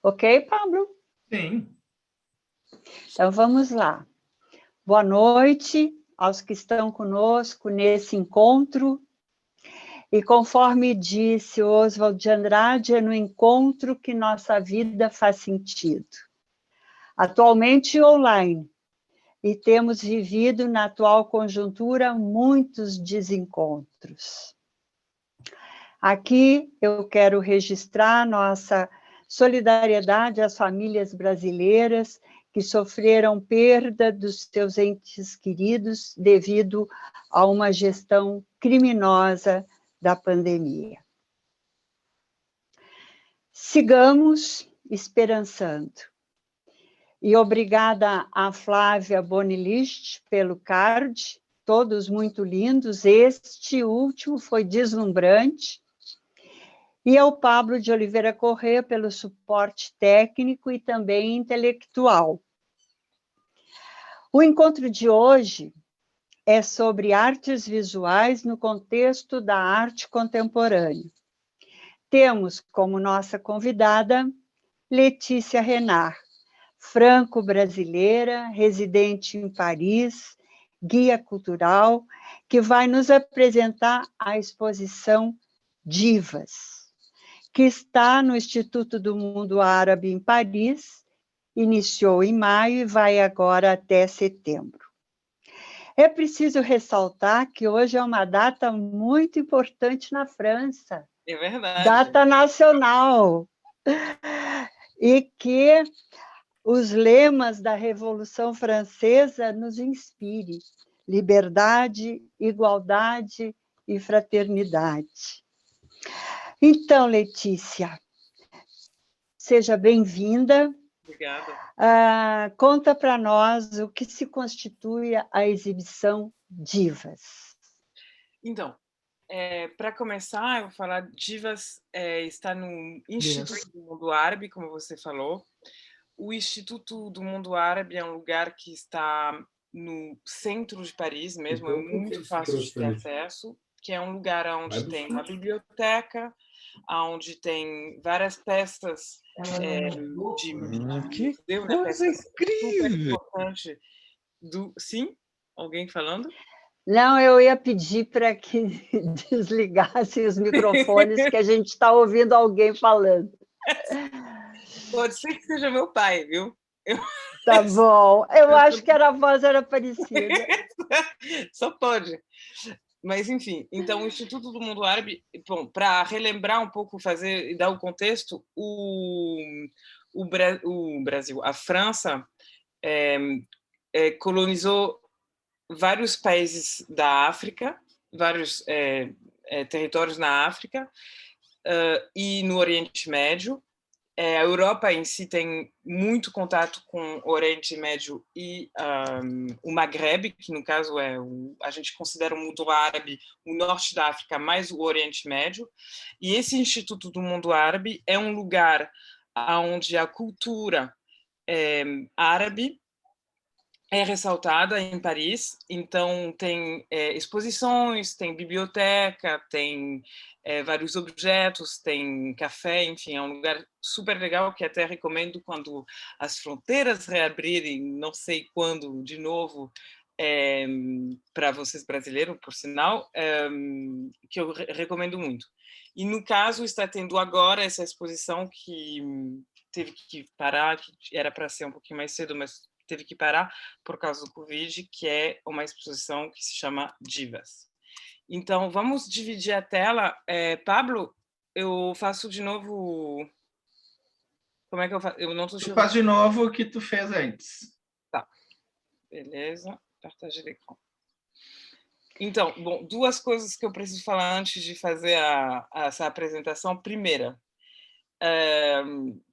Ok, Pablo? Sim. Então, vamos lá. Boa noite aos que estão conosco nesse encontro. E conforme disse Oswald de Andrade, é no encontro que nossa vida faz sentido. Atualmente online, e temos vivido na atual conjuntura muitos desencontros. Aqui eu quero registrar nossa solidariedade às famílias brasileiras que sofreram perda dos seus entes queridos devido a uma gestão criminosa da pandemia. Sigamos esperançando. E obrigada a Flávia Bonilist pelo card, todos muito lindos. Este último foi deslumbrante. E ao Pablo de Oliveira Corrêa pelo suporte técnico e também intelectual. O encontro de hoje é sobre artes visuais no contexto da arte contemporânea. Temos como nossa convidada Letícia Renard, franco-brasileira, residente em Paris, guia cultural, que vai nos apresentar a exposição Divas, que está no Instituto do Mundo Árabe em Paris, iniciou em maio e vai agora até setembro. É preciso ressaltar que hoje é uma data muito importante na França. É verdade. Data nacional. E que os lemas da Revolução Francesa nos inspirem: liberdade, igualdade e fraternidade. Então, Letícia, seja bem-vinda. Obrigada. Conta para nós o que se constitui a exibição Divas. Então, para começar, eu vou falar, Divas está no Instituto do Mundo Árabe, como você falou. O Instituto do Mundo Árabe é um lugar que está no centro de Paris mesmo, é muito fácil de ter acesso, que é um lugar onde tem uma biblioteca, onde tem várias peças de museu, né? Peças super importantes do... Sim? Alguém falando? Não, eu ia pedir para que desligassem os microfones, que a gente está ouvindo alguém falando. Pode ser que seja meu pai, viu? Tá bom. Eu acho que a voz era parecida. Só pode. Mas, enfim, então o Instituto do Mundo Árabe, bom, para relembrar um pouco, fazer e dar o contexto, o Brasil, a França, colonizou vários países da África, vários territórios na África e no Oriente Médio. A Europa em si tem muito contato com o Oriente Médio e o Maghreb, que no caso a gente considera o mundo árabe, o norte da África, mais o Oriente Médio. E esse Instituto do Mundo Árabe é um lugar onde a cultura árabe é ressaltada em Paris, então tem exposições, tem biblioteca, tem vários objetos, tem café, enfim, é um lugar super legal que até recomendo quando as fronteiras reabrirem, não sei quando, de novo, para vocês brasileiros, por sinal, que eu recomendo muito. E no caso está tendo agora essa exposição que teve que parar, que era para ser um pouquinho mais cedo, mas teve que parar por causa do Covid, que é uma exposição que se chama Divas. Então, vamos dividir a tela. Pablo, eu faço de novo... Como é que eu faço? Eu não tô Tu faz de novo o que tu fez antes. Tá. Beleza. Partage l'écran. Então, bom, duas coisas que eu preciso falar antes de fazer essa apresentação. Primeira,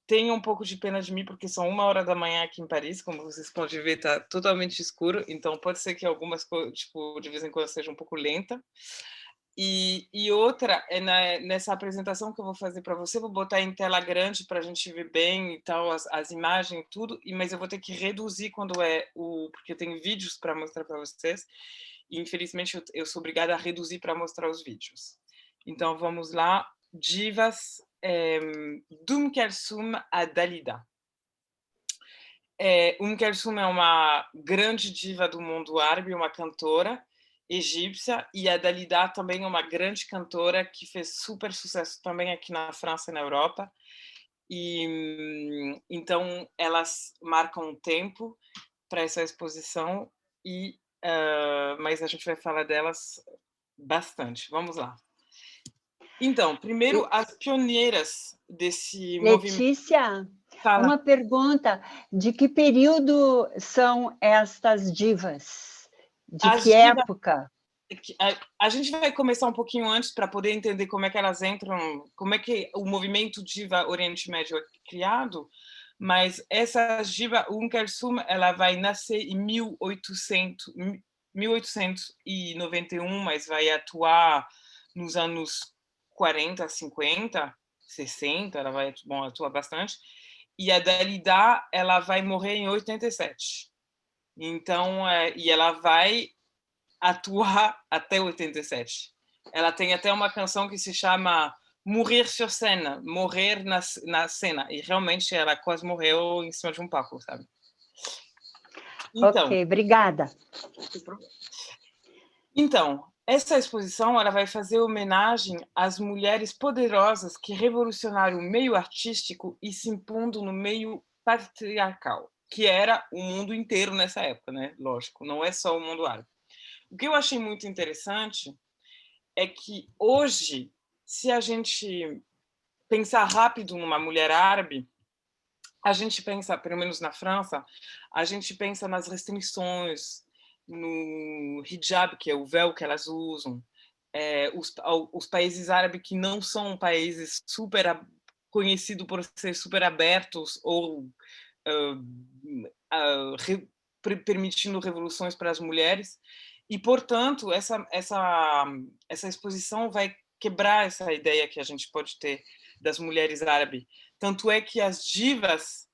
tenha um pouco de pena de mim, porque são 1h da manhã aqui em Paris, como vocês podem ver, está totalmente escuro, então pode ser que algumas coisas, tipo, de vez em quando, seja um pouco lenta. E outra, nessa apresentação que eu vou fazer para você, vou botar em tela grande para a gente ver bem e tal, as imagens e tudo, mas eu vou ter que reduzir quando porque eu tenho vídeos para mostrar para vocês, e infelizmente eu sou obrigada a reduzir para mostrar os vídeos. Então, vamos lá. Divas Kulthum a Dalida. Kulthum é uma grande diva do mundo árabe, uma cantora egípcia, e a Dalida também é uma grande cantora que fez super sucesso também aqui na França e na Europa. E então elas marcam um tempo para essa exposição, mas a gente vai falar delas bastante. Vamos lá. Então, primeiro, as pioneiras desse movimento. Letícia, Fala. uma pergunta: de que período são estas divas? De As que divas, época? a gente vai começar um pouquinho antes para poder entender como é que elas entram, como é que o movimento diva Oriente Médio é criado, mas essa diva Kulthum, ela vai nascer em 1891, mas vai atuar nos anos 40, 50, 60, ela vai atuar bastante. E a Dalida, ela vai morrer em 87. Então, e ela vai atuar até 87. Ela tem até uma canção que se chama Mourir sur scène, morrer na cena. E realmente ela quase morreu em cima de um palco, sabe? Então, ok, obrigada. Então, essa exposição ela vai fazer homenagem às mulheres poderosas que revolucionaram o meio artístico e se impondo no meio patriarcal, que era o mundo inteiro nessa época, né? Lógico, não é só o mundo árabe. O que eu achei muito interessante é que hoje, se a gente pensar rápido numa mulher árabe, a gente pensa, pelo menos na França, a gente pensa nas restrições, no hijab, que é o véu que elas usam, os países árabes que não são países super conhecidos por ser super abertos ou permitindo revoluções para as mulheres. E, portanto, essa exposição vai quebrar essa ideia que a gente pode ter das mulheres árabes. Tanto é que as divas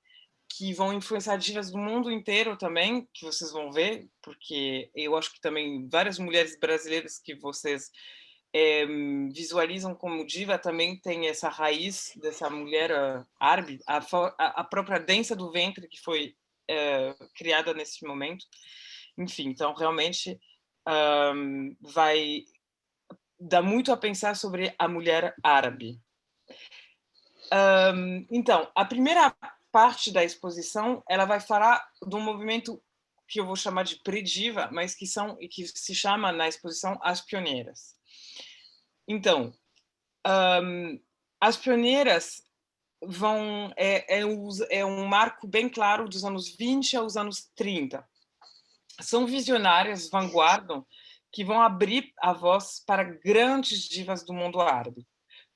que vão influenciar divas do mundo inteiro também, que vocês vão ver, porque eu acho que também várias mulheres brasileiras que vocês visualizam como diva também tem essa raiz dessa mulher árabe, a própria dança do ventre que foi criada nesse momento. Enfim, então realmente vai dar muito a pensar sobre a mulher árabe. Então, a primeira parte da exposição ela vai falar de um movimento que eu vou chamar de pré-diva, mas que se chama na exposição as pioneiras. Então, as pioneiras é um marco bem claro dos anos 20 aos anos 30. São visionárias, vanguarda, que vão abrir a voz para grandes divas do mundo árabe.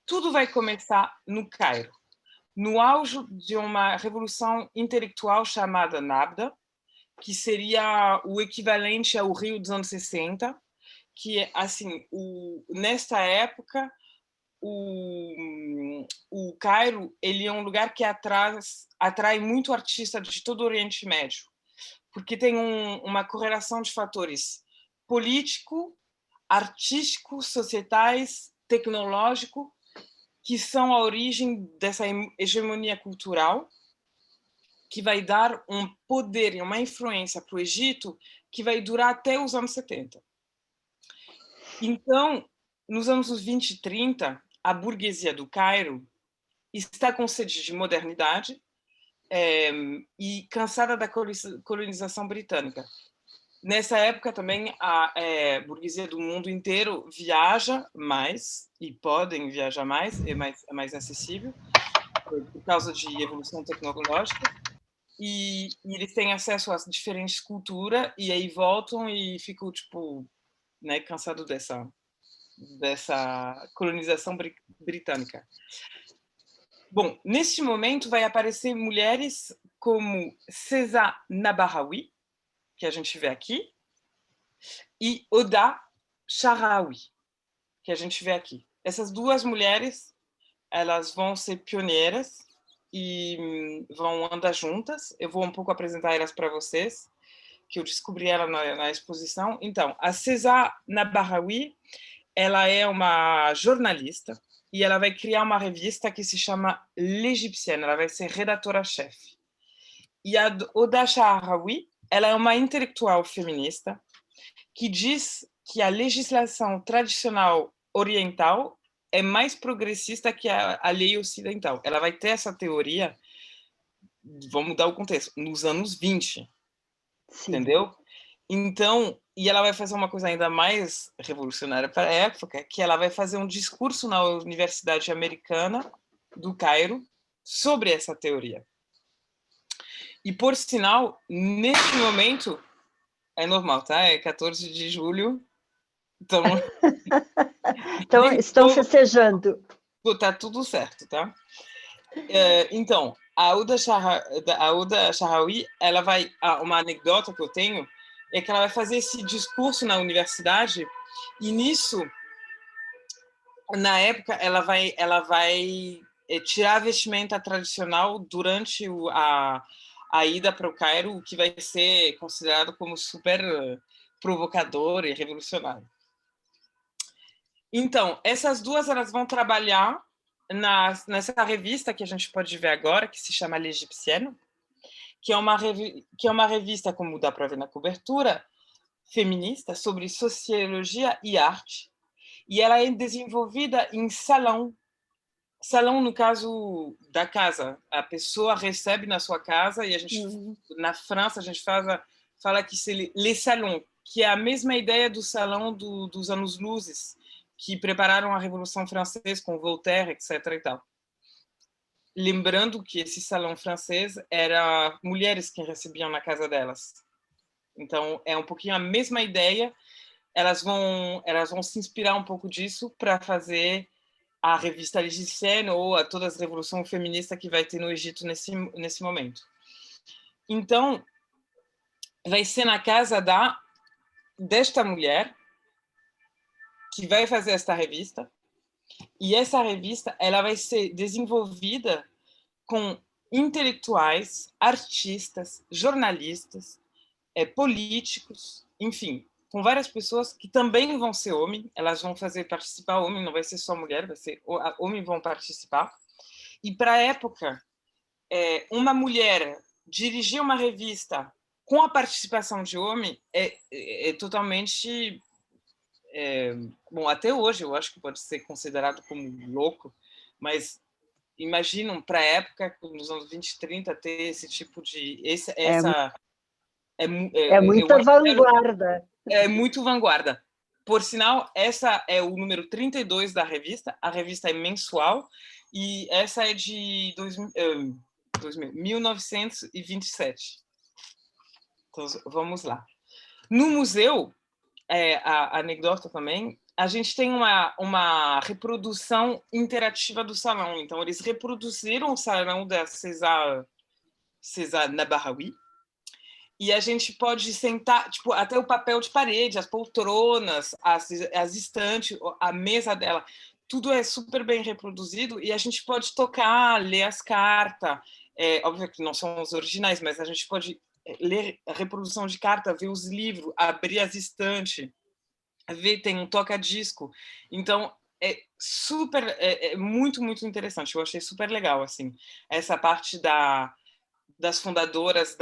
Tudo vai começar no Cairo, no auge de uma revolução intelectual chamada Nabda, que seria o equivalente ao Rio dos anos 60, que, assim, nesta época, o Cairo ele é um lugar que atrai muito artista de todo o Oriente Médio, porque tem uma correlação de fatores político, artístico, societais, tecnológico, que são a origem dessa hegemonia cultural, que vai dar um poder e uma influência para o Egito que vai durar até os anos 70. Então, nos anos 20 e 30, a burguesia do Cairo está com sede de modernidade e cansada da colonização britânica. Nessa época também a burguesia do mundo inteiro viaja mais e podem viajar mais, é mais acessível por causa de evolução tecnológica e eles têm acesso a diferentes culturas e aí voltam e ficam tipo, né, cansado dessa colonização britânica. Bom, neste momento vai aparecer mulheres como César Nabarraoui, que a gente vê aqui, e Oda Sharawi, que a gente vê aqui. Essas duas mulheres, elas vão ser pioneiras e vão andar juntas. Eu vou um pouco apresentar elas para vocês, que eu descobri ela na exposição. Então, a César Nabarraoui, ela é uma jornalista, e ela vai criar uma revista que se chama L'Égyptienne, ela vai ser redatora-chefe. E a Hoda Sha'arawi, ela é uma intelectual feminista que diz que a legislação tradicional oriental é mais progressista que a lei ocidental. Ela vai ter essa teoria, vamos dar o contexto, nos anos 20, Sim. entendeu? Então, e ela vai fazer uma coisa ainda mais revolucionária para a época, que ela vai fazer um discurso na Universidade Americana do Cairo sobre essa teoria. E, por sinal, neste momento, é normal, tá? É 14 de julho, então... Então, estão festejando. Tá tudo certo, tá? Então, a Hoda Sha'arawi, ela vai... Uma anedota que eu tenho é que ela vai fazer esse discurso na universidade e nisso, na época, ela vai tirar a vestimenta tradicional durante a ida para o Cairo, o que vai ser considerado como super provocador e revolucionário. Então, essas duas elas vão trabalhar nessa revista que a gente pode ver agora, que se chama L'Égyptienne, que é uma revista, como dá para ver na cobertura, feminista, sobre sociologia e arte. E ela é desenvolvida em salão. Salão, no caso da casa. A pessoa recebe na sua casa e a gente, na França, a gente fala que c'est les salons, que é a mesma ideia do salão dos anos luzes, que prepararam a Revolução Francesa com Voltaire, etc. e tal. Lembrando que esse salão francês era mulheres que recebiam na casa delas. Então, é um pouquinho a mesma ideia. Elas vão se inspirar um pouco disso para fazer a revista L'Égyptienne ou a todas as revoluções feministas que vai ter no Egito nesse momento. Então, vai ser na casa desta mulher que vai fazer esta revista, e essa revista ela vai ser desenvolvida com intelectuais, artistas, jornalistas, políticos, enfim, com várias pessoas que também vão ser homens, elas vão fazer participar homem, não vai ser só mulher, vai ser homens vão participar. E para a época, uma mulher dirigir uma revista com a participação de homem é totalmente... bom, até hoje eu acho que pode ser considerado como louco, mas imaginam para a época, nos anos 20, 30, ter esse tipo de... É muita vanguarda. É muito vanguarda. Por sinal, essa é o número 32 da revista. A revista é mensual e essa é de 1927. Então, vamos lá. No museu, a anedota também, a gente tem uma reprodução interativa do salão. Então, eles reproduziram o salão da César Nabarawi, e a gente pode sentar, tipo, até o papel de parede, as poltronas, as estantes, a mesa dela, tudo é super bem reproduzido e a gente pode tocar, ler as cartas. Óbvio que não são os originais, mas a gente pode ler a reprodução de carta, ver os livros, abrir as estantes, ver, tem um toca-disco. Então, é muito, muito interessante. Eu achei super legal, assim, essa parte das fundadoras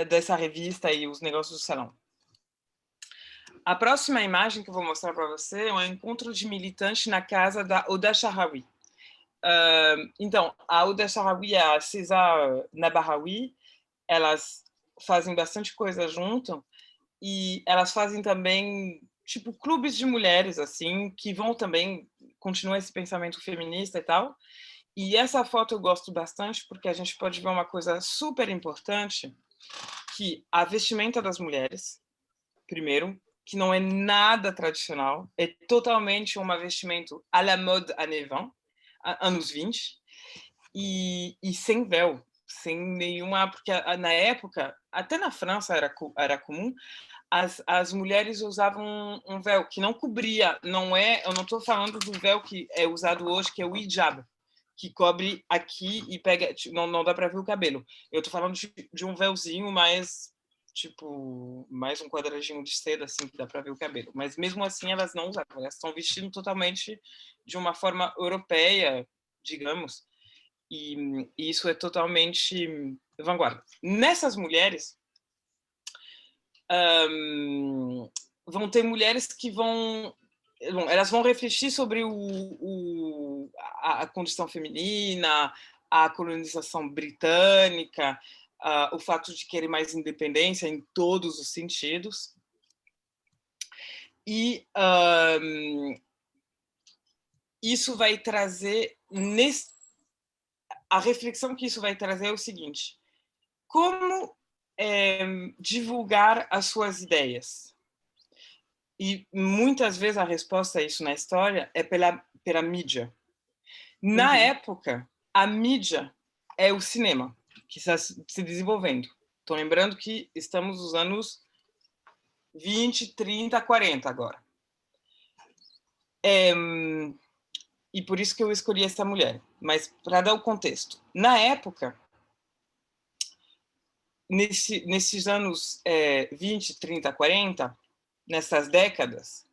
dessa revista e os negócios do salão. A próxima imagem que eu vou mostrar para você é um encontro de militantes na casa da Hoda Sha'arawi. Então, a Hoda Sha'arawi e a César Nabarawi, elas fazem bastante coisa junto e elas fazem também tipo clubes de mulheres assim que vão também continuar esse pensamento feminista e tal. E essa foto eu gosto bastante porque a gente pode ver uma coisa super importante, que a vestimenta das mulheres, primeiro, que não é nada tradicional, é totalmente uma vestimento à la mode anos 20, e sem véu, sem nenhuma... Porque na época, até na França era comum, as mulheres usavam um véu que não cobria, eu não estou falando do véu que é usado hoje, que é o hijab, que cobre aqui e pega, não dá para ver o cabelo. Eu estou falando de um véuzinho mais tipo, mais um quadradinho de seda, assim, que dá para ver o cabelo. Mas mesmo assim elas não usavam, elas estão vestindo totalmente de uma forma europeia, digamos, e isso é totalmente vanguarda. Nessas mulheres, vão ter mulheres que vão... Bom, elas vão refletir sobre a condição feminina, a colonização britânica, o fato de querer mais independência em todos os sentidos. E isso vai trazer... A reflexão que isso vai trazer é o seguinte: como divulgar as suas ideias? E muitas vezes a resposta a isso na história é pela mídia. Na época, a mídia é o cinema, que está se desenvolvendo. Estou lembrando que estamos nos anos 20, 30, 40 agora. E por isso que eu escolhi essa mulher. Mas para dar o contexto. Na época, nesses anos 20, 30, 40, nessas décadas,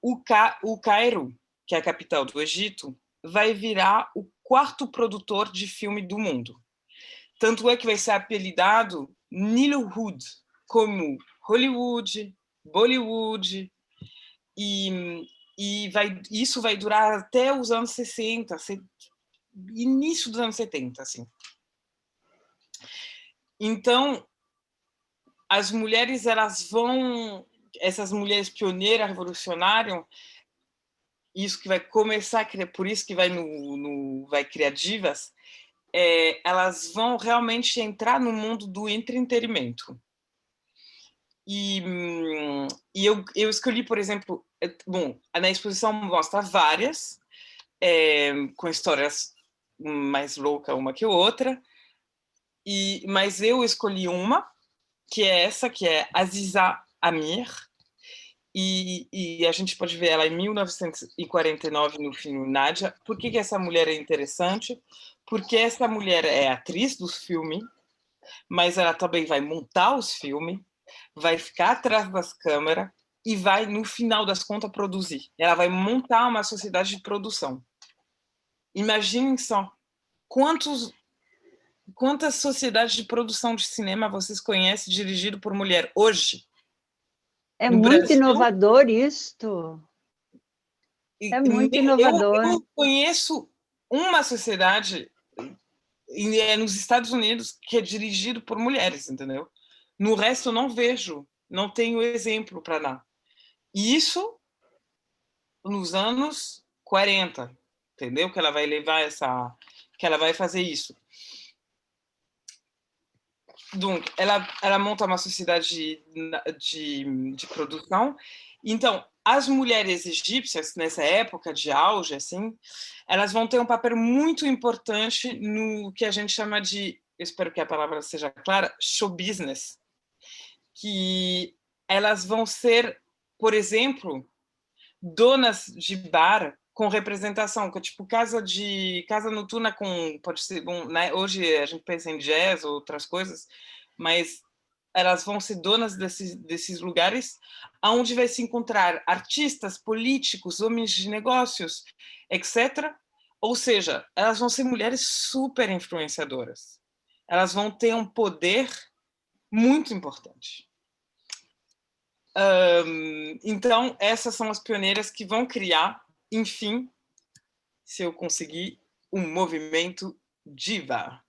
o Cairo, que é a capital do Egito, vai virar o quarto produtor de filme do mundo. Tanto é que vai ser apelidado Nillywood, como Hollywood, Bollywood, e isso vai durar até os anos 60, início dos anos 70, assim. Então, as mulheres, essas mulheres pioneiras, revolucionárias, isso que vai começar a criar, por isso que vai criar divas, elas vão realmente entrar no mundo do entretenimento. E eu escolhi, por exemplo, bom, na exposição mostra várias, com histórias mais loucas uma que outra, mas eu escolhi uma, que é essa, que é Aziza Amir, e a gente pode ver ela em 1949 no filme Nádia. Por que essa mulher é interessante? Porque essa mulher é atriz dos filmes, mas ela também vai montar os filmes, vai ficar atrás das câmeras e vai, no final das contas, produzir. Ela vai montar uma sociedade de produção. Imaginem só quantas sociedades de produção de cinema vocês conhecem dirigido por mulher hoje? É No muito Brasil, inovador isto. É muito inovador. Eu conheço uma sociedade nos Estados Unidos que é dirigido por mulheres, entendeu? No resto eu não vejo, não tenho exemplo para dar. E isso nos anos 40, entendeu? Que ela vai levar que ela vai fazer isso. Donc, ela monta uma sociedade de produção. Então, as mulheres egípcias, nessa época de auge, assim, elas vão ter um papel muito importante no que a gente chama de, eu espero que a palavra seja clara, show business, que elas vão ser, por exemplo, donas de bar com representação, que é tipo casa noturna com, pode ser, bom, né? Hoje a gente pensa em jazz ou outras coisas, mas elas vão ser donas desses lugares onde vai se encontrar artistas, políticos, homens de negócios, etc. Ou seja, elas vão ser mulheres super influenciadoras. Elas vão ter um poder muito importante. Então, essas são as pioneiras que vão criar, enfim, se eu conseguir, um movimento diva.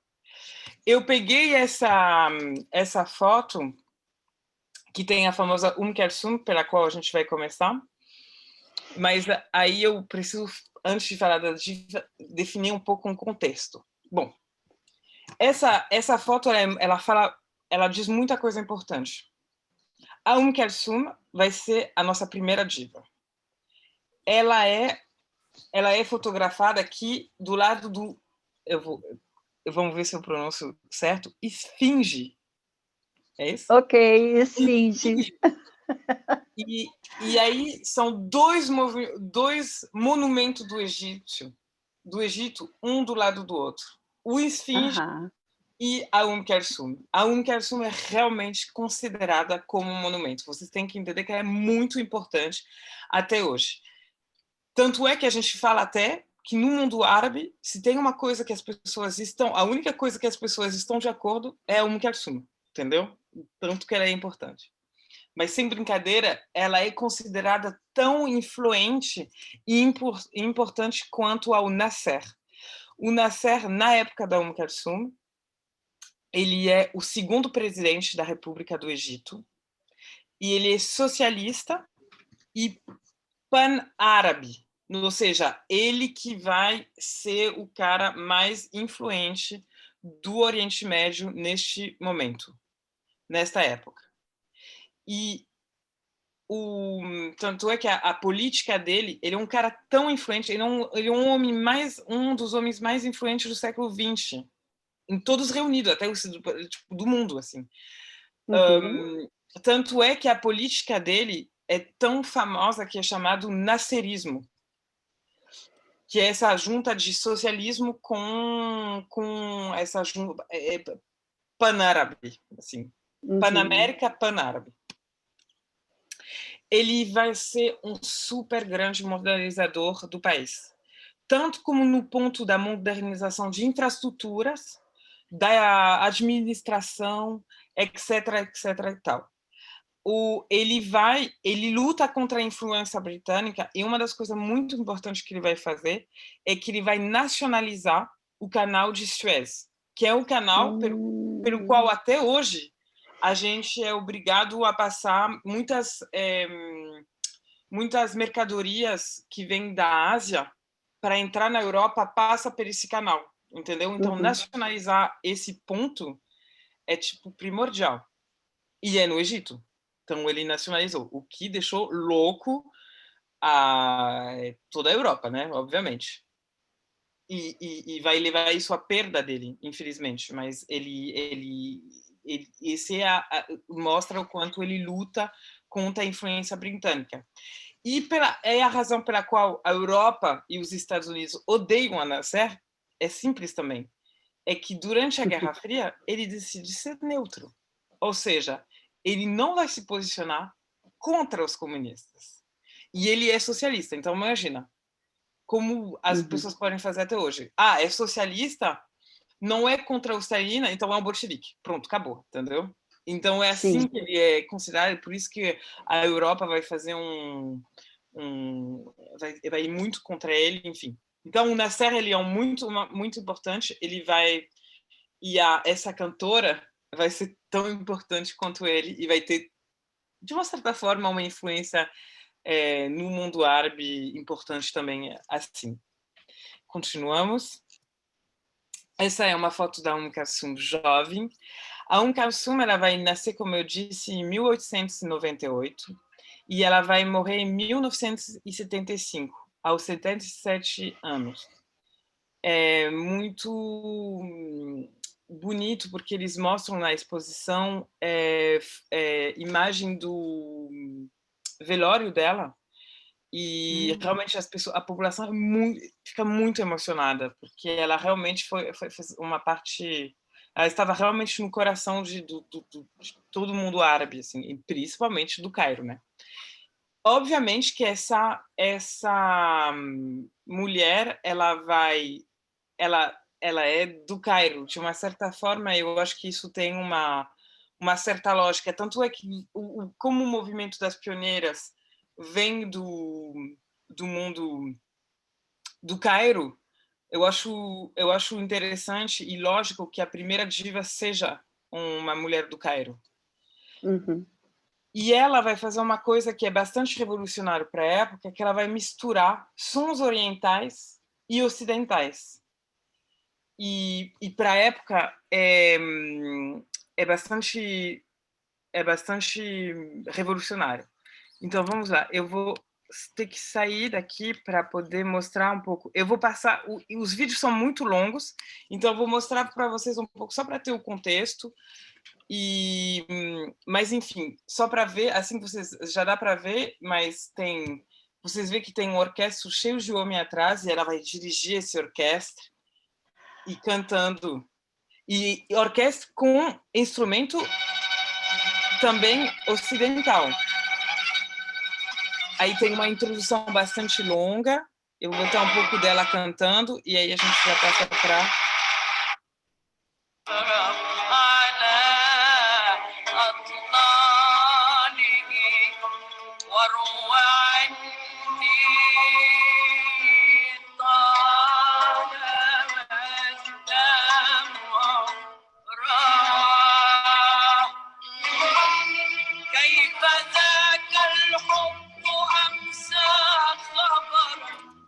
Eu peguei essa foto, que tem a famosa Kulthum, pela qual a gente vai começar, mas aí eu preciso, antes de falar da diva, definir um pouco um contexto. Bom, essa foto, ela diz muita coisa importante. A Kulthum vai ser a nossa primeira diva. Ela é fotografada aqui do lado do... Vamos ver se eu pronuncio certo. Esfinge. É isso? Ok, esfinge. E aí são dois monumentos do Egito, um do lado do outro. O esfinge e a Kulthum. A Kulthum é realmente considerada como um monumento. Vocês têm que entender que ela é muito importante até hoje. Tanto é que a gente fala até que no mundo árabe, se tem uma coisa que as pessoas estão... A única coisa que as pessoas estão de acordo é a Kulthum, entendeu? Tanto que ela é importante. Mas, sem brincadeira, ela é considerada tão influente e importante quanto ao Nasser. O Nasser, na época da Kulthum, ele é o segundo presidente da República do Egito e ele é socialista e pan-árabe, ou seja, ele que vai ser o cara mais influente do Oriente Médio neste momento, nesta época. E tanto é que a política dele, ele é um cara tão influente, ele é um dos homens mais influentes do século XX, em todos reunidos, até do mundo, assim. Tanto é que a política dele é tão famosa que é chamado nasserismo, que é essa junta de socialismo com essa junta pan-árabe, assim, Panamérica, pan-árabe. Ele vai ser um super grande modernizador do país, tanto como no ponto da modernização de infraestruturas, da administração, etc, etc e tal. Ele luta contra a influência britânica e uma das coisas muito importantes que ele vai fazer é que ele vai nacionalizar o canal de Suez, que é o canal pelo qual até hoje a gente é obrigado a passar muitas mercadorias que vêm da Ásia para entrar na Europa, passa por esse canal, entendeu? Então, nacionalizar esse ponto é, tipo, primordial. E é no Egito. Então, ele nacionalizou, o que deixou louco toda a Europa, né? Obviamente. E vai levar isso à perda dele, infelizmente. Mas esse mostra o quanto ele luta contra a influência britânica. E é a razão pela qual a Europa e os Estados Unidos odeiam a Nasser, é simples também. É que durante a Guerra Fria, ele decide ser neutro. Ou seja, ele não vai se posicionar contra os comunistas. E ele é socialista, então imagina como as pessoas podem fazer até hoje. É socialista, não é contra o Stalin, então é um bolchevique. Pronto, acabou, entendeu? Então é assim que ele é considerado, por isso que a Europa vai fazer vai ir muito contra ele, enfim. Então o Nasser, ele é muito importante, ele vai... E essa cantora vai ser tão importante quanto ele e vai ter, de uma certa forma, uma influência no mundo árabe importante também, assim. Continuamos. Essa é uma foto da Kulthum jovem. A Kulthum, ela vai nascer, como eu disse, em 1898 e ela vai morrer em 1975, aos 77 anos. É muito bonito, porque eles mostram na exposição imagem do velório dela, e realmente a população fica muito emocionada, porque ela realmente fez uma parte... Ela estava realmente no coração de todo mundo árabe, assim, e principalmente do Cairo, né? Obviamente que essa mulher, ela é do Cairo, de uma certa forma. Eu acho que isso tem uma certa lógica. Tanto é que, como o movimento das pioneiras vem do mundo do Cairo, eu acho interessante e lógico que a primeira diva seja uma mulher do Cairo. E ela vai fazer uma coisa que é bastante revolucionária para a época, que ela vai misturar sons orientais e ocidentais. E para a época é bastante revolucionário. Então, vamos lá. Eu vou ter que sair daqui para poder mostrar um pouco. Eu vou passar... Os vídeos são muito longos, então eu vou mostrar para vocês um pouco, só para ter o contexto. Mas, enfim, só para ver, assim, vocês já dá para ver, mas vocês veem que tem um orquestra cheio de homem atrás, e ela vai dirigir esse orquestra e cantando. E orquestra com instrumento também ocidental. Aí tem uma introdução bastante longa, eu vou botar um pouco dela cantando, e aí a gente já passa para...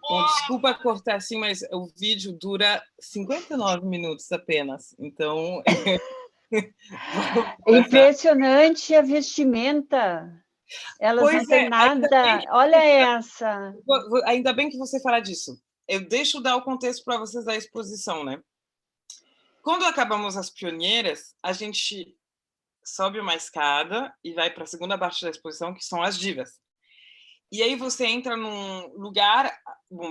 Bom, desculpa cortar assim, mas o vídeo dura 59 minutos apenas, então... Impressionante a vestimenta. Elas não Pois têm é, nada. Olha essa. ainda bem que você fala disso. Eu deixo dar o contexto para vocês da exposição, né? Quando acabamos as pioneiras, a gente sobe uma escada e vai para a segunda parte da exposição, que são as divas. E aí você entra num lugar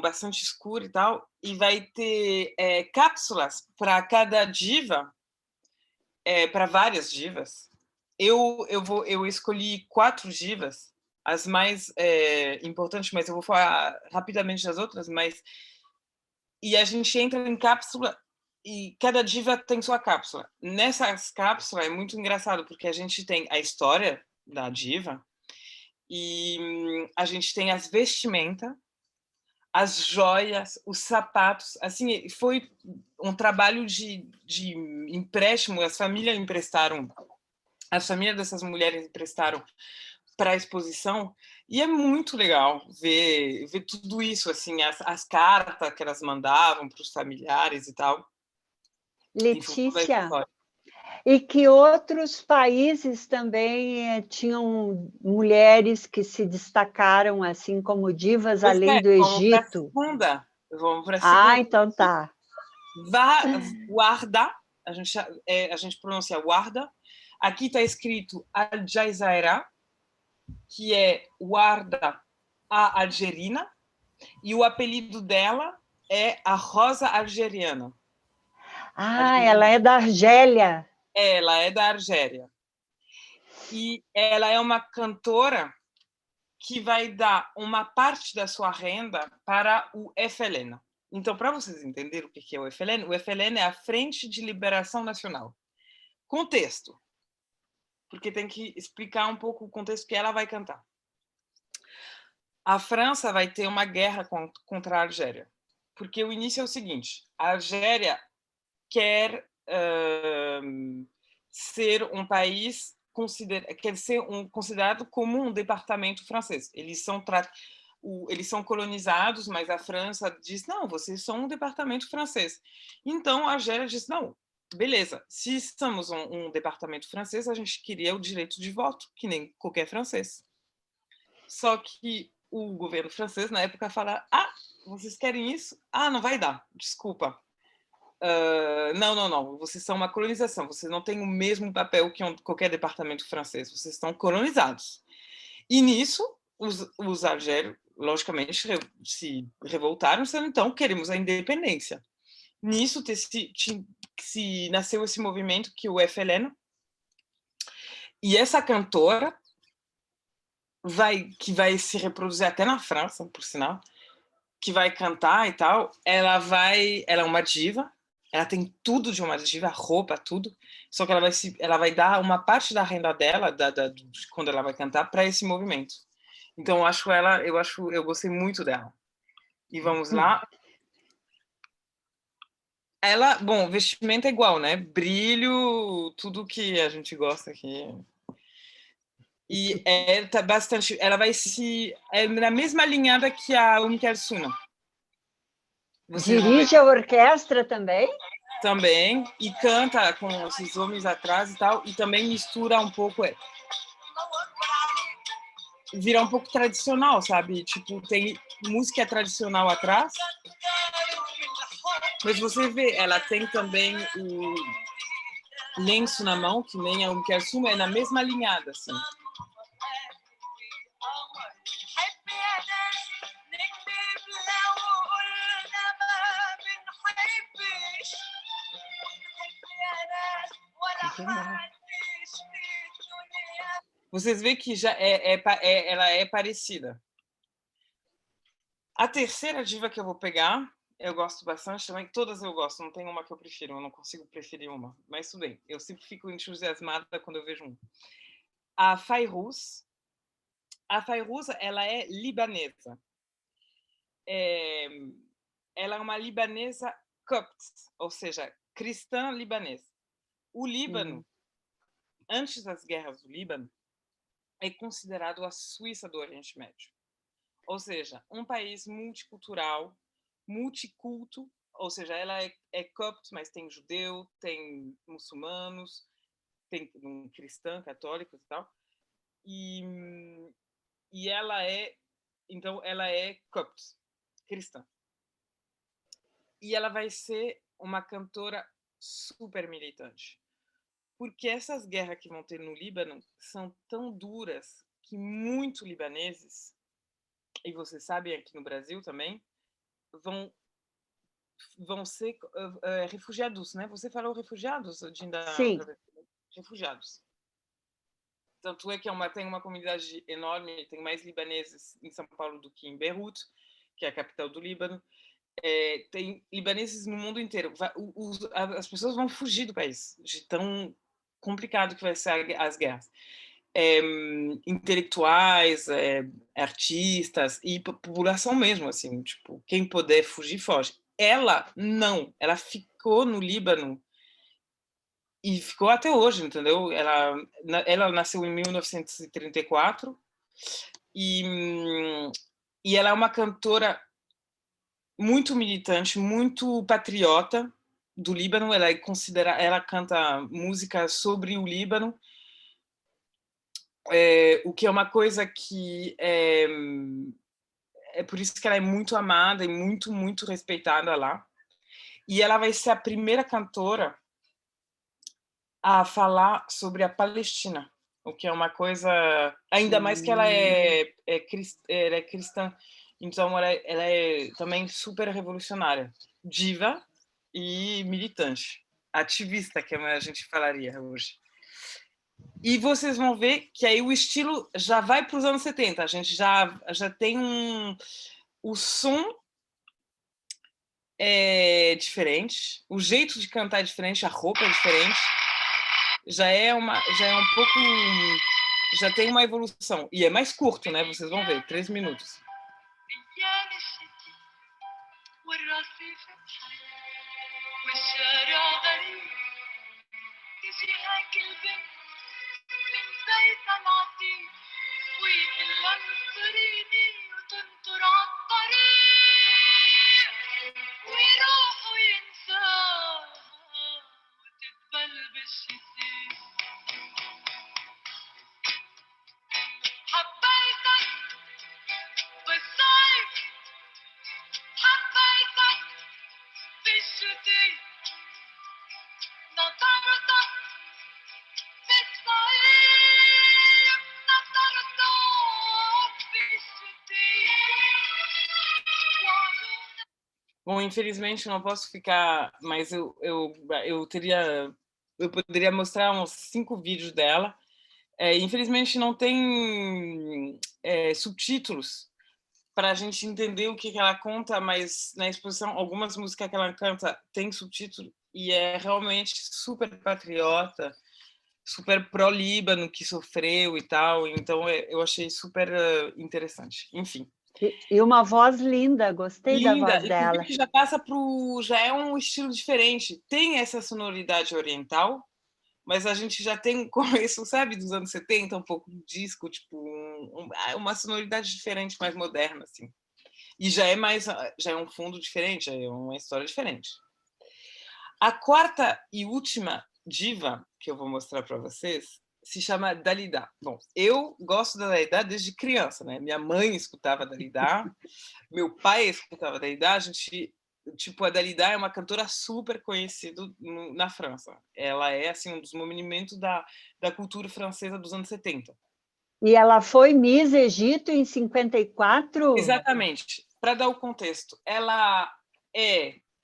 bastante escuro e tal, e vai ter cápsulas para cada diva, para várias divas. Eu escolhi 4 divas, as mais importantes, mas eu vou falar rapidamente das outras, e a gente entra em cápsula e cada diva tem sua cápsula. Nessas cápsulas é muito engraçado, porque a gente tem a história da diva e a gente tem as vestimentas, as joias, os sapatos. Assim, foi um trabalho de empréstimo, as famílias dessas mulheres emprestaram para a exposição, e é muito legal ver tudo isso, assim, as cartas que elas mandavam para os familiares e tal. Letícia, e que outros países também tinham mulheres que se destacaram assim como divas, além do Egito? Vamos para a segunda. Então tá. Warda, a gente pronuncia Warda. Aqui está escrito Al Jazeera, que é Warda a Algerina, e o apelido dela é a Rosa Algeriana. Ela é da Argélia. Ela é da Argélia. E ela é uma cantora que vai dar uma parte da sua renda para o FLN. Então, para vocês entenderem o que é o FLN é a Frente de Liberação Nacional. Contexto, porque tem que explicar um pouco o contexto que ela vai cantar. A França vai ter uma guerra contra a Argélia, porque o início é o seguinte: a Argélia quer ser um país considerado como um departamento francês. Eles são colonizados, mas a França diz, não, vocês são um departamento francês. Então, a Argélia diz, não, beleza, se somos um departamento francês, a gente queria o direito de voto, que nem qualquer francês. Só que o governo francês, na época, fala, vocês querem isso? Não vai dar, desculpa. Não, vocês são uma colonização, vocês não têm o mesmo papel que qualquer departamento francês, vocês estão colonizados. E nisso, os argélios, logicamente, se revoltaram, dizendo, então, queremos a independência. Nisso, se nasceu esse movimento que o FLN, e essa cantora, que vai se reproduzir até na França, por sinal, que vai cantar e tal, ela é uma diva, ela tem tudo de uma diva, roupa, tudo, só que ela vai dar uma parte da renda dela, de quando ela vai cantar, para esse movimento. Então, eu gostei muito dela. E vamos lá. Ela, bom, vestimento é igual, né? Brilho, tudo que a gente gosta aqui. E tá bastante, ela vai na mesma linhada que a Umkersuna. Dirige a orquestra também? Também, e canta com esses homens atrás e tal, e também mistura um pouco, vira um pouco tradicional, sabe? Tipo, tem música tradicional atrás, mas você vê, ela tem também o lenço na mão, que nem a Umkersuna, é na mesma linhada, assim. Vocês veem que já ela é parecida. A terceira diva que eu vou pegar, eu gosto bastante também, todas eu gosto, não tem uma que eu prefiro, eu não consigo preferir uma, mas tudo bem, eu sempre fico entusiasmada quando eu vejo um. A Fayrouz. A Fayrouz, ela é libanesa. Ela é uma libanesa copte, ou seja, cristã libanesa. O Líbano, antes das guerras do Líbano, é considerado a Suíça do Oriente Médio. Ou seja, um país multicultural, multiculto, ou seja, ela é copte, mas tem judeu, tem muçulmanos, tem cristã, católicos e tal. E ela é copte, cristã. E ela vai ser uma cantora super militante. Porque essas guerras que vão ter no Líbano são tão duras que muitos libaneses, e vocês sabem aqui no Brasil também, vão ser refugiados, né? Você falou refugiados, Dinda? Sim. Refugiados. Tanto é que tem uma comunidade enorme, tem mais libaneses em São Paulo do que em Beirute, que é a capital do Líbano. Tem libaneses no mundo inteiro. As pessoas vão fugir do país, de tão complicado que vai ser as guerras. Intelectuais, artistas e população mesmo, assim, tipo, quem puder fugir, foge. Ela não, ela ficou no Líbano e ficou até hoje, entendeu? Ela nasceu em 1934 e ela é uma cantora muito militante, muito patriota do Líbano. Ela canta música sobre o Líbano, o que é uma coisa que é por isso que ela é muito amada e muito, muito respeitada lá. E ela vai ser a primeira cantora a falar sobre a Palestina, o que é uma coisa... Ainda mais que ela é cristã, então ela é também super revolucionária, diva e militante, ativista, que a gente falaria hoje. E vocês vão ver que aí o estilo já vai para os anos 70, a gente já tem o som é diferente, o jeito de cantar é diferente, a roupa é diferente, já tem uma evolução. E é mais curto, né? Vocês vão ver, 3 minutos. Bom, infelizmente não posso ficar, mas eu poderia mostrar uns 5 vídeos dela. Infelizmente não tem subtítulos para a gente entender o que ela conta, mas na exposição algumas músicas que ela canta tem subtítulo e é realmente super patriota, super pró-Líbano, que sofreu e tal. Então eu achei super interessante. Enfim. E uma voz linda, gostei Linda. da voz dela. E que já passa já é um estilo diferente. Tem essa sonoridade oriental, mas a gente já tem um começo, sabe, dos anos 70, um pouco de disco, tipo, uma sonoridade diferente, mais moderna, assim. E já é um fundo diferente, é uma história diferente. A quarta e última diva que eu vou mostrar para vocês se chama Dalida. Bom, eu gosto da Dalida desde criança, né? Minha mãe escutava Dalida, meu pai escutava Dalida, a Dalida é uma cantora super conhecida na França. Ela é assim um dos monumentos da cultura francesa dos anos 70. E ela foi Miss Egito em 54? Exatamente. Para dar o contexto, ela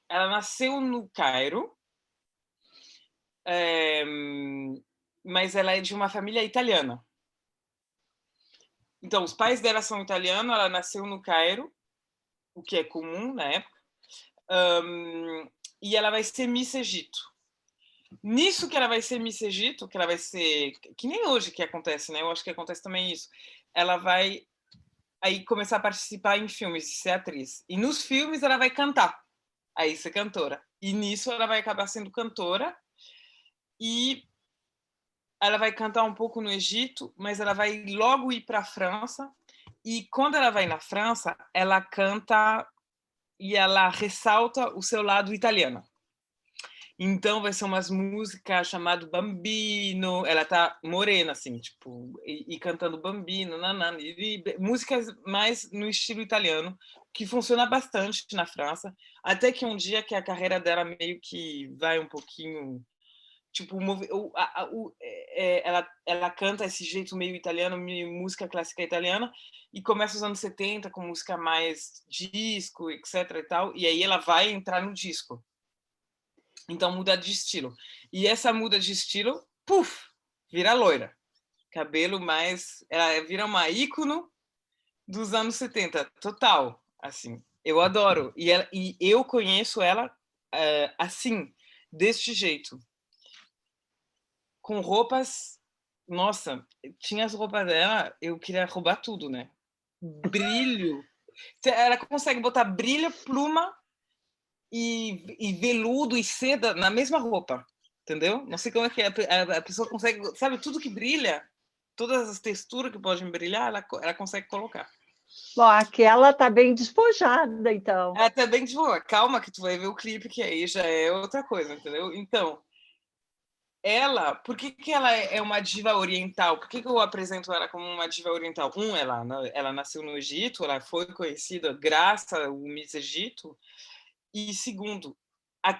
nasceu no Cairo, mas ela é de uma família italiana. Então, os pais dela são italianos, ela nasceu no Cairo, o que é comum na época, e ela vai ser Miss Egito. Nisso que ela vai ser Miss Egito, que ela vai ser... Que nem hoje que acontece, né? Eu acho que acontece também isso. Ela vai aí começar a participar em filmes e ser atriz. E nos filmes ela vai cantar, aí ser cantora. E nisso ela vai acabar sendo cantora e ela vai cantar um pouco no Egito, mas ela vai logo ir para a França. E quando ela vai na França, ela canta e ela ressalta o seu lado italiano. Então vai ser umas músicas chamado Bambino, ela tá morena assim, tipo, e cantando Bambino, nanana, e músicas mais no estilo italiano, que funciona bastante na França, até que um dia que a carreira dela meio que vai um pouquinho, tipo, ela canta esse jeito meio italiano, meio música clássica italiana, e começa os anos 70 com música mais disco, etc e tal, e aí ela vai entrar no disco. Então muda de estilo. E essa muda de estilo, puf, vira loira. Cabelo mais... Ela vira uma ícone dos anos 70, total. Assim, eu adoro. E eu conheço ela assim, deste jeito. Com roupas... Nossa, tinha as roupas dela, eu queria roubar tudo, né? Brilho. Ela consegue botar brilho, pluma e veludo e seda na mesma roupa, entendeu? Não sei como é que a pessoa consegue, sabe, tudo que brilha, todas as texturas que podem brilhar, ela consegue colocar. Bom, aquela tá bem despojada, então. É até bem de boa, calma que tu vai ver o clipe, que aí já é outra coisa, entendeu? Então, ela, por que ela é uma diva oriental? Por que eu apresento ela como uma diva oriental? Ela nasceu no Egito, ela foi conhecida graças ao Miss Egito. E segundo, a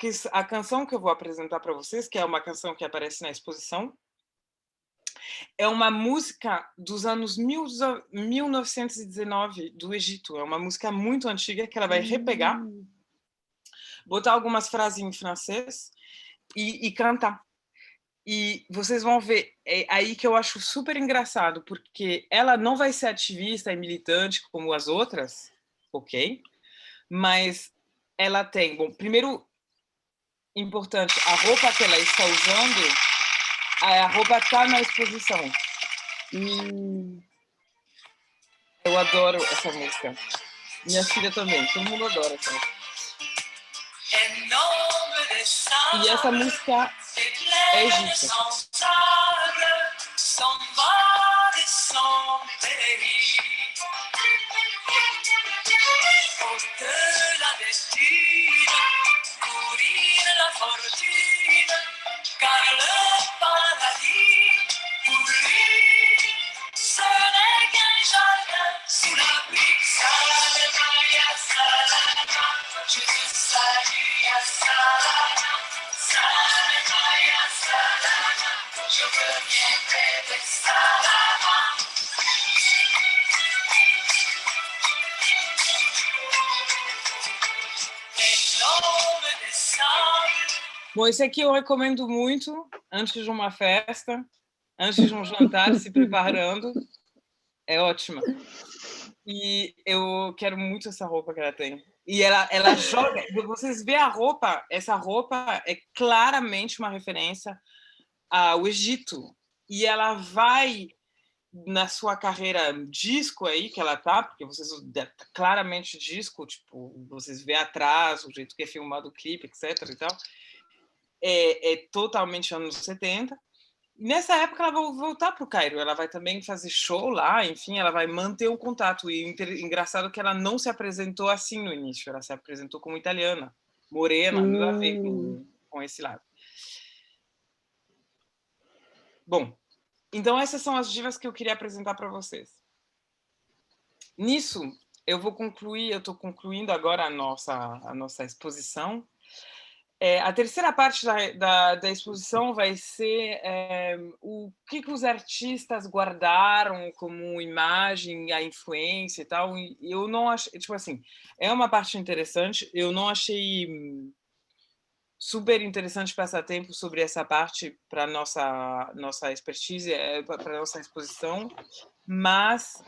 canção que eu vou apresentar para vocês, que é uma canção que aparece na exposição, é uma música dos anos 1919 do Egito. É uma música muito antiga que ela vai repegar, botar algumas frases em francês e cantar. E vocês vão ver, é aí que eu acho super engraçado, porque ela não vai ser ativista e militante como as outras, ok? Mas ela tem, bom, primeiro importante, a roupa que ela está usando, a roupa está na exposição. Eu adoro essa música. Minha filha também, todo mundo adora essa música. E essa música é egípcia. Bom, esse aqui eu recomendo muito antes de uma festa, antes de um jantar, se preparando. É ótima. E eu quero muito essa roupa que ela tem. E ela joga... Vocês veem a roupa, essa roupa é claramente uma referência ao Egito. E ela vai, na sua carreira disco aí, que ela tá, porque vocês claramente disco, tipo, vocês vê atrás, o jeito que é filmado o clipe, etc. e tal. É totalmente anos 70. Nessa época ela vai voltar para o Cairo, ela vai também fazer show lá, enfim, ela vai manter o contato. E engraçado que ela não se apresentou assim no início, ela se apresentou como italiana, morena, nada a ver com esse lado. Bom, então essas são as divas que eu queria apresentar para vocês. Nisso, eu estou concluindo agora a nossa exposição. A terceira parte da exposição vai ser o que os artistas guardaram como imagem, a influência e tal. E eu não achei, tipo assim, é uma parte interessante. Eu não achei super interessante passar tempo sobre essa parte para nossa expertise, para nossa exposição, mas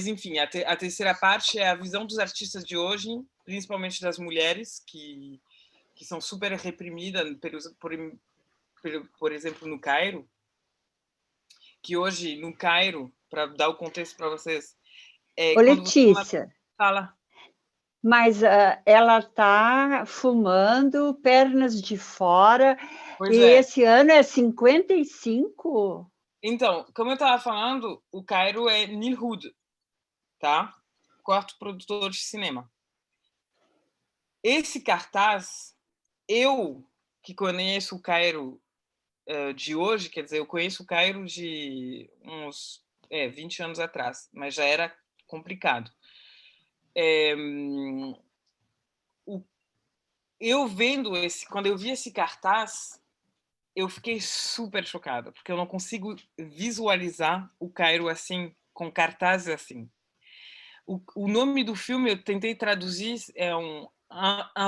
enfim, a terceira parte é a visão dos artistas de hoje, principalmente das mulheres, que são super reprimidas, por exemplo, no Cairo, que hoje, no Cairo, para dar o contexto para vocês, Ô, Letícia, fala. mas ela está fumando pernas de fora, Pois e é. esse ano é 55? Então, como eu estava falando, o Cairo é Nilhud, tá? Quarto produtor de cinema. Esse cartaz, eu que conheço o Cairo de hoje, quer dizer, eu conheço o Cairo de uns 20 anos atrás, mas já era complicado. Quando eu vi esse cartaz, eu fiquei super chocada, porque eu não consigo visualizar o Cairo assim, com cartazes assim. O nome do filme eu tentei traduzir, é un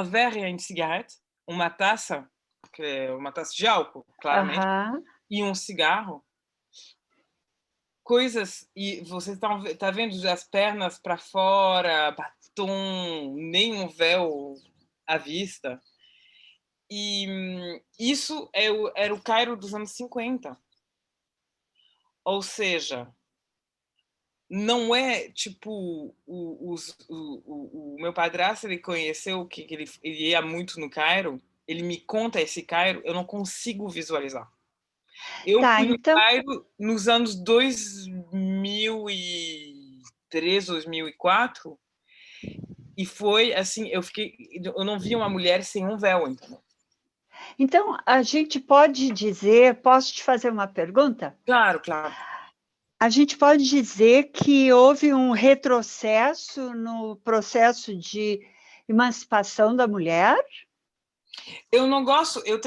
verre à cigarette, uma taça, que é uma taça de álcool, claramente, e um cigarro. Coisas, e vocês tá vendo as pernas para fora, batom, nem um véu à vista. E isso era o Cairo dos anos 50. Ou seja, não é tipo o meu padrasto, ele conheceu que ele ia muito no Cairo, ele me conta esse Cairo, eu não consigo visualizar. Eu Tá, fui no então, Cairo nos anos 2003, 2004, e foi assim, eu não vi uma mulher sem um véu, então. então a gente pode dizer, posso te fazer uma pergunta? Claro, claro. A gente pode dizer que houve um retrocesso no processo de emancipação da mulher? Eu não gosto, eu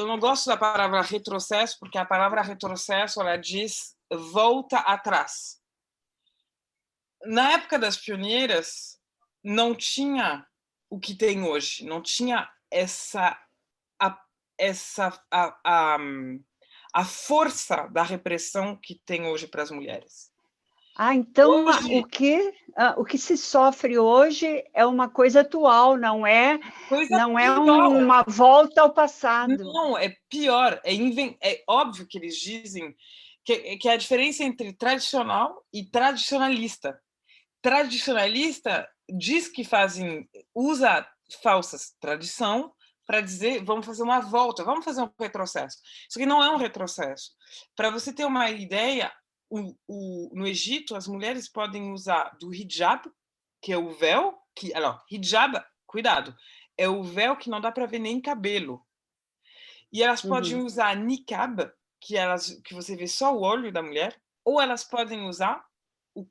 não gosto da palavra retrocesso, porque a palavra retrocesso ela diz volta atrás. Na época das pioneiras não tinha o que tem hoje, não tinha a força da repressão que tem hoje para as mulheres. Então Hoje, o que se sofre hoje é uma coisa atual, não é coisa pior. uma volta ao passado. Não, é pior. É óbvio que eles dizem que a diferença entre tradicional e tradicionalista. Tradicionalista diz que usa falsas tradição para dizer vamos fazer uma volta, vamos fazer um retrocesso. Isso aqui não é um retrocesso. Para você ter uma ideia, no Egito as mulheres podem usar do hijab, que é o véu, hijab, cuidado, é o véu que não dá para ver nem cabelo. E elas podem usar niqab, que você vê só o olho da mulher, ou elas podem usar o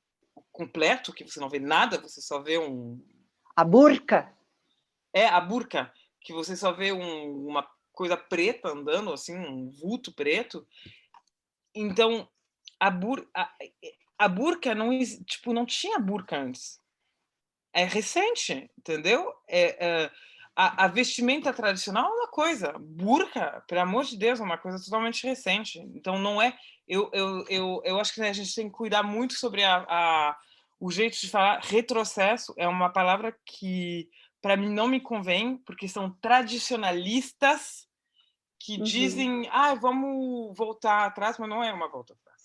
completo, que você não vê nada, você só vê A burca? a burca, que você só vê uma coisa preta andando, assim, um vulto preto. Então, a burca não tinha burca antes. É recente, entendeu? A vestimenta tradicional é uma coisa, burca, pelo amor de Deus, é uma coisa totalmente recente. Então, não é. Eu acho que a gente tem que cuidar muito sobre o jeito de falar. Retrocesso é uma palavra que, para mim, não me convém, porque são tradicionalistas que dizem, vamos voltar atrás, mas não é uma volta atrás.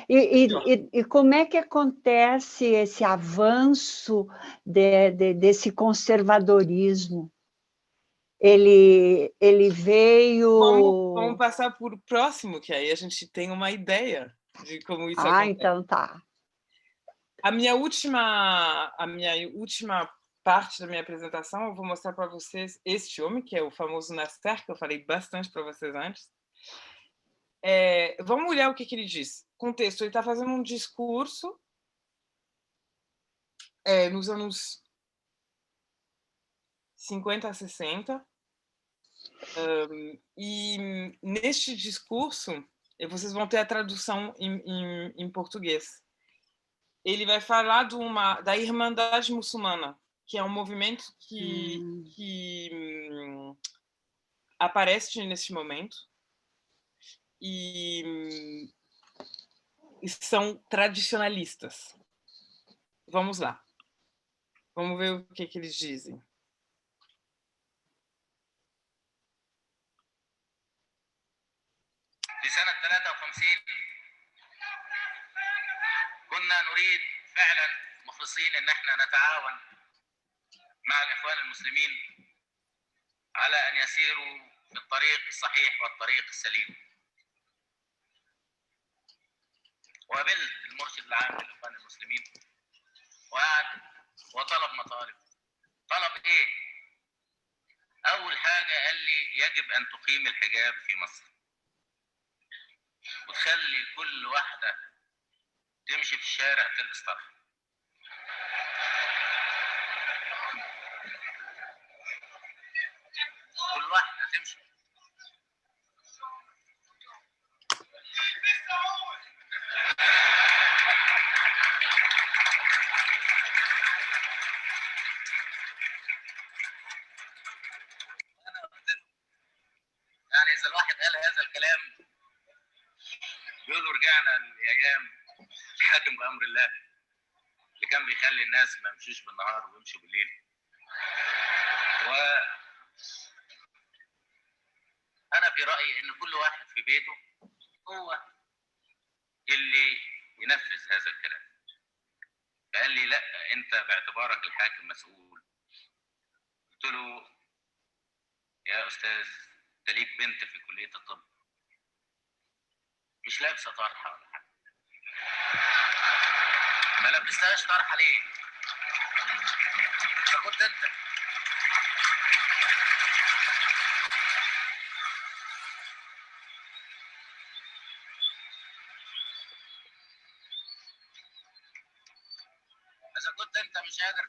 E como é que acontece esse avanço desse conservadorismo? Ele veio... Vamos passar por próximo, que aí a gente tem uma ideia de como isso acontece. Então tá. A minha última parte da minha apresentação, eu vou mostrar para vocês este homem, que é o famoso Nasser, que eu falei bastante para vocês antes. Vamos olhar o que ele diz. Contexto, ele está fazendo um discurso nos anos 50 a 60, e neste discurso, vocês vão ter a tradução em português. Ele vai falar da Irmandade Muçulmana, que é um movimento que aparece nesse momento e são tradicionalistas. Vamos lá. Vamos ver o que eles dizem. في سنة 53 كنا نريد فعلا مخلصين ان احنا نتعاون مع الاخوان المسلمين على ان يسيروا في الطريق الصحيح والطريق السليم. وقابلت المرشد العام للاخوان المسلمين وقعد وطلب مطالب. طلب ايه؟ اول حاجة قال لي يجب ان تقيم الحجاب في مصر وتخلي كل واحدة تمشي في الشارع تلبس طرحة. كل واحدة تمشي. يعني إذا الواحد قال هذا الكلام بيقولوا رجعنا لأيام الحاكم بأمر الله اللي كان بيخلي الناس ما يمشوش بالنهار ويمشوا بالليل. أنا في رأيي إن كل واحد في بيته هو اللي ينفذ هذا الكلام. فقال لي لا، أنت باعتبارك الحاكم مسؤول. قلت له يا أستاذ أنت ليك بنت في كلية الطب مش لابسة طرحة ولا حاجة، ما لبستهاش طرحة ليه؟ فكنت أنت إذا كنت أنت مش قادر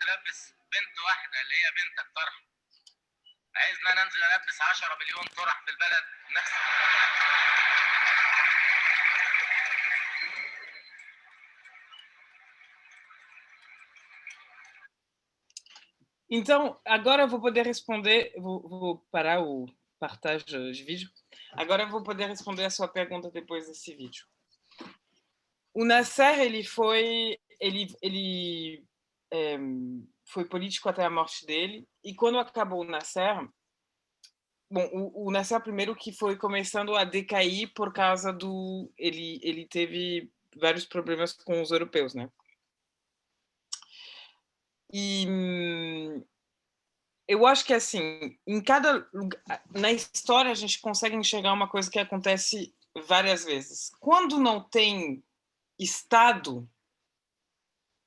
تلبس بنت واحدة اللي هي بنتك طرحة، عايزنا ننزل ألبس 10 مليون طرح في البلد نفس. Então, agora eu vou poder responder, vou parar o partage de vídeo. Agora eu vou poder responder a sua pergunta depois desse vídeo. O Nasser, ele foi político até a morte dele, e quando acabou o Nasser, bom, o Nasser primeiro que foi começando a decair por causa do... Ele teve vários problemas com os europeus, né? E eu acho que, assim, em cada lugar, na história a gente consegue enxergar uma coisa que acontece várias vezes. Quando não tem Estado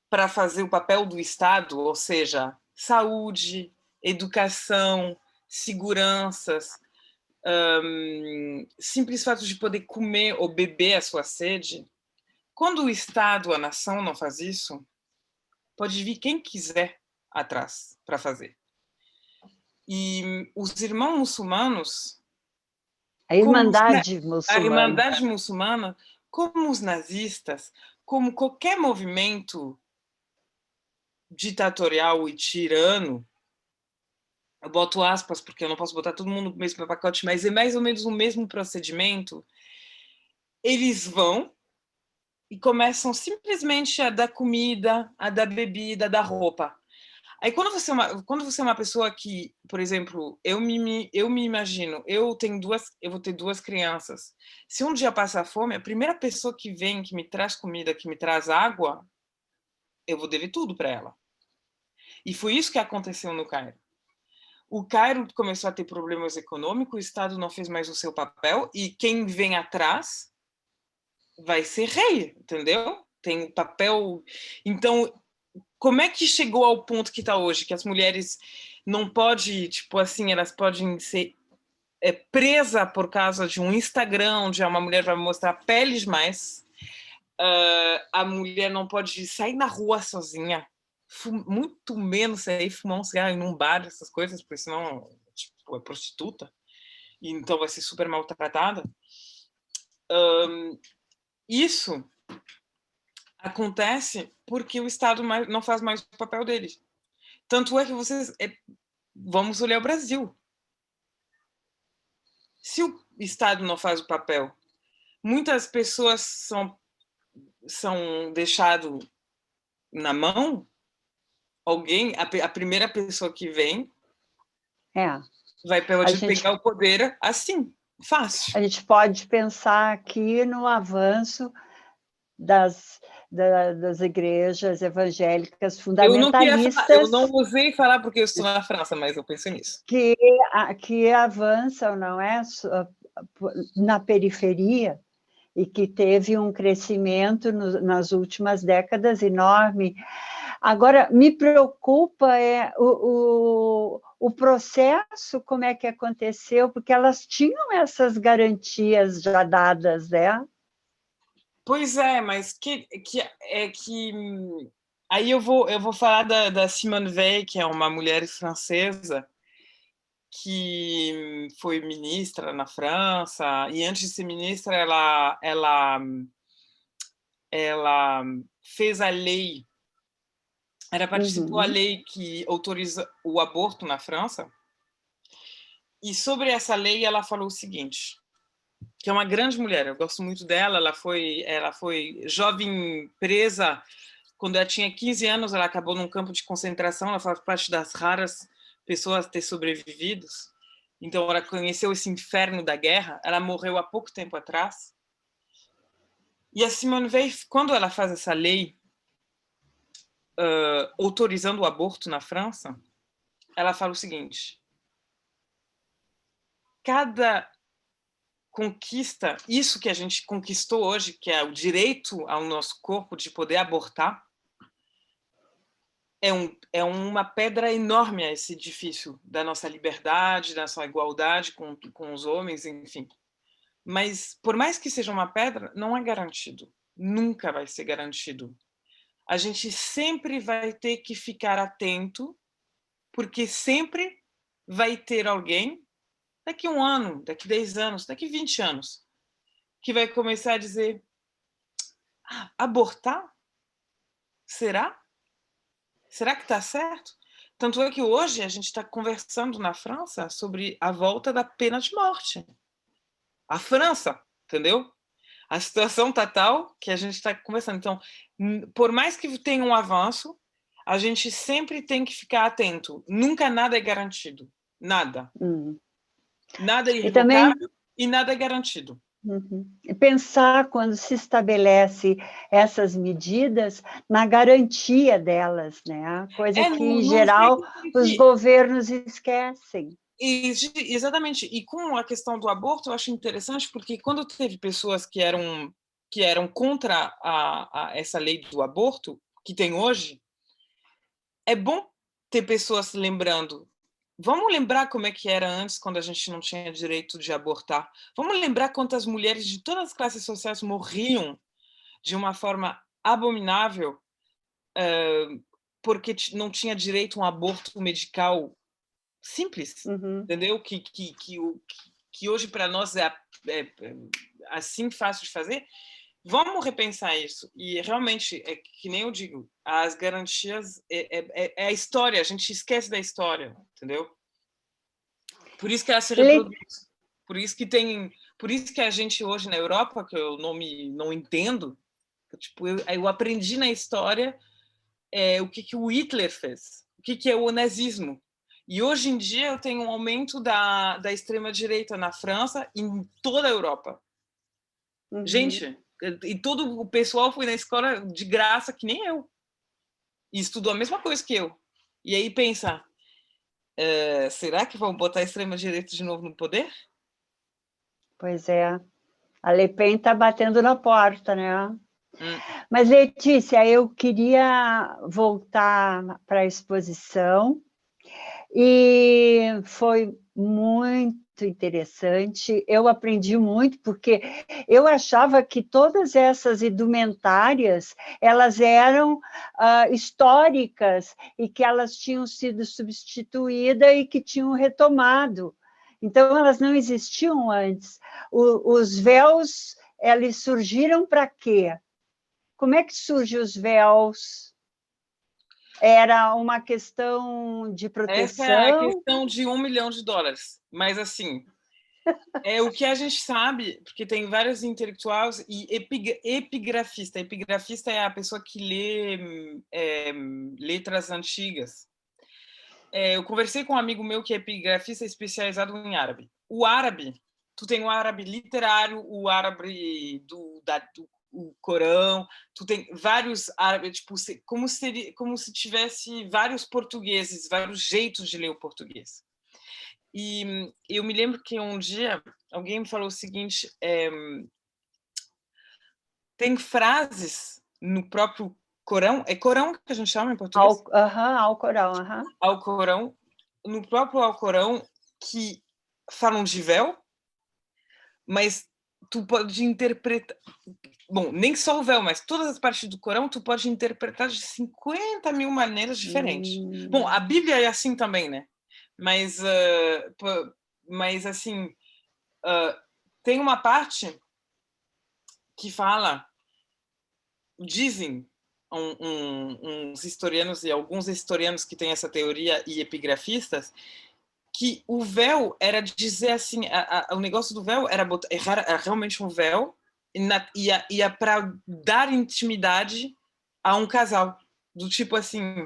para fazer o papel do Estado, ou seja, saúde, educação, seguranças, simples fato de poder comer ou beber a sua sede, quando o Estado, a nação não faz isso, pode vir quem quiser atrás para fazer. E os irmãos muçulmanos, a Irmandade Muçulmana, a Irmandade Muçulmana, como os nazistas, como qualquer movimento ditatorial e tirano, eu boto aspas porque eu não posso botar todo mundo no mesmo pacote, mas é mais ou menos o mesmo procedimento, eles vão e começam simplesmente a dar comida, a dar bebida, a dar roupa. Aí quando você é uma pessoa que, por exemplo, eu me imagino, eu vou ter 2 crianças. Se um dia passar fome, a primeira pessoa que vem, que me traz comida, que me traz água, eu vou dever tudo para ela. E foi isso que aconteceu no Cairo. O Cairo começou a ter problemas econômicos, o Estado não fez mais o seu papel, e quem vem atrás vai ser rei, entendeu? Tem o papel... Então, como é que chegou ao ponto que está hoje, que as mulheres não podem, tipo assim, elas podem ser presas por causa de um Instagram, onde uma mulher vai mostrar peles mais, a mulher não pode sair na rua sozinha, muito menos sair fumar um cigarro em um bar, essas coisas, porque senão tipo, é prostituta, e então vai ser super maltratada. Isso Acontece porque o Estado não faz mais o papel dele. Tanto é que vamos olhar o Brasil. Se o Estado não faz o papel, muitas pessoas são deixadas na mão. Alguém, a primeira pessoa que vem, vai pegar o poder assim, fácil. A gente pode pensar aqui no avanço das igrejas evangélicas fundamentalistas. Eu não usei falar porque eu estou na França, mas eu penso nisso. Que avançam, não é, na periferia, e que teve um crescimento nas últimas décadas enorme. Agora, me preocupa o processo, como é que aconteceu, porque elas tinham essas garantias já dadas, né? Pois é, mas aí eu vou falar da Simone Veil, que é uma mulher francesa que foi ministra na França, e antes de ser ministra, ela fez a lei, ela participou da lei que autoriza o aborto na França, e sobre essa lei ela falou o seguinte, que é uma grande mulher, eu gosto muito dela, ela foi jovem presa, quando ela tinha 15 anos, ela acabou num campo de concentração, ela faz parte das raras pessoas a ter sobrevivido, então ela conheceu esse inferno da guerra, ela morreu há pouco tempo atrás, e a Simone Veil, quando ela faz essa lei autorizando o aborto na França, ela fala o seguinte, cada conquista, isso que a gente conquistou hoje, que é o direito ao nosso corpo de poder abortar, é uma pedra enorme a esse edifício da nossa liberdade, da nossa igualdade com os homens, enfim. Mas, por mais que seja uma pedra, não é garantido. Nunca vai ser garantido. A gente sempre vai ter que ficar atento, porque sempre vai ter alguém, daqui 1 ano, daqui 10 anos, daqui 20 anos, que vai começar a dizer, abortar? Será? Será que está certo? Tanto é que hoje a gente está conversando na França sobre a volta da pena de morte. A França, entendeu? A situação está tal que a gente está conversando. Então, por mais que tenha um avanço, a gente sempre tem que ficar atento. Nunca nada é garantido. Nada. Nada é irrevogável e nada é garantido. E pensar, quando se estabelece essas medidas, na garantia delas, né? Coisa que, em geral, os governos esquecem. Exatamente. E com a questão do aborto, eu acho interessante, porque quando teve pessoas que eram contra essa lei do aborto, que tem hoje, é bom ter pessoas lembrando. Vamos lembrar como é que era antes, quando a gente não tinha direito de abortar. Vamos lembrar quantas mulheres de todas as classes sociais morriam de uma forma abominável porque não tinha direito a um aborto medical simples, entendeu? Que hoje para nós é assim fácil de fazer. Vamos repensar isso. E realmente, é que nem eu digo, as garantias é a história, a gente esquece da história, entendeu? Por isso que ela se reproduz. Por isso que a gente hoje na Europa, que eu não entendo, tipo, eu aprendi na história o que o Hitler fez, o que é o nazismo. E hoje em dia eu tenho um aumento da extrema-direita na França e em toda a Europa. Gente, e todo o pessoal foi na escola de graça, que nem eu. E estudou a mesma coisa que eu. E aí pensa, será que vão botar a extrema-direita de novo no poder? Pois é. A Le Pen está batendo na porta, né? Mas, Letícia, eu queria voltar para a exposição. E foi muito interessante, eu aprendi muito, porque eu achava que todas essas indumentárias, elas eram históricas, e que elas tinham sido substituídas e que tinham retomado. Então, elas não existiam antes. Os véus, eles surgiram para quê? Como é que surgem os véus? Era uma questão de Essa é a proteção? questão de $1 milhão. Mas, assim, é o que a gente sabe, porque tem vários intelectuais e epigrafista. Epigrafista é a pessoa que lê letras antigas. Eu conversei com um amigo meu que é epigrafista especializado em árabe. O árabe, tu tem o árabe literário, o árabe do Corão, tu tem vários árabes, tipo, como se tivesse vários portugueses, vários jeitos de ler o português. E eu me lembro que um dia alguém me falou o seguinte, tem frases no próprio Corão, é Corão que a gente chama em português? Alcorão. Alcorão, no próprio Alcorão, que falam de véu, mas tu pode interpretar... Bom, nem só o véu, mas todas as partes do Corão tu pode interpretar de 50 mil maneiras diferentes. Bom, a Bíblia é assim também, né? Mas assim, tem uma parte que fala, dizem uns historianos e alguns historianos que têm essa teoria e epigrafistas, que o véu era dizer assim, o negócio do véu era realmente um véu e para dar intimidade a um casal, do tipo assim,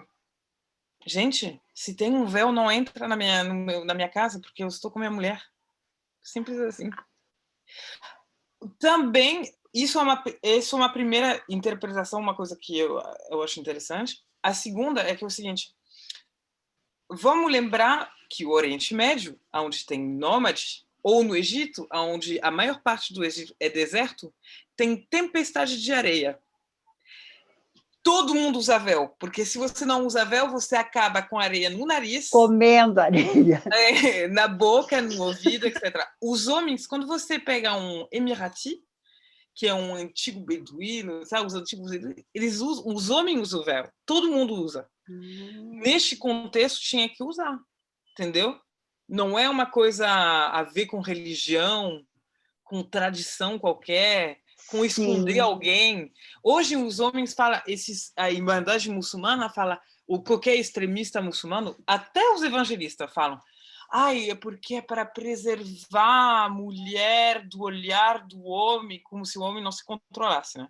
gente, se tem um véu, não entra na minha casa, porque eu estou com minha mulher. Simples assim. Também, isso é uma primeira interpretação, uma coisa que eu acho interessante. A segunda é que é o seguinte, vamos lembrar que o Oriente Médio, onde tem nômades, ou no Egito, onde a maior parte do Egito é deserto, tem tempestade de areia. Todo mundo usa véu, porque se você não usa véu, você acaba com areia no nariz, comendo areia, na boca, no ouvido, etc. Os homens, quando você pega um emirati, que é um antigo beduíno, sabe, os antigos eles usam, os homens usam véu, todo mundo usa. Neste contexto tinha que usar, entendeu? Não é uma coisa a ver com religião, com tradição qualquer, com esconder alguém. Hoje os homens falam, a Irmandade Muçulmana fala, ou qualquer extremista muçulmano, até os evangelistas falam, é porque é para preservar a mulher do olhar do homem, como se o homem não se controlasse, né?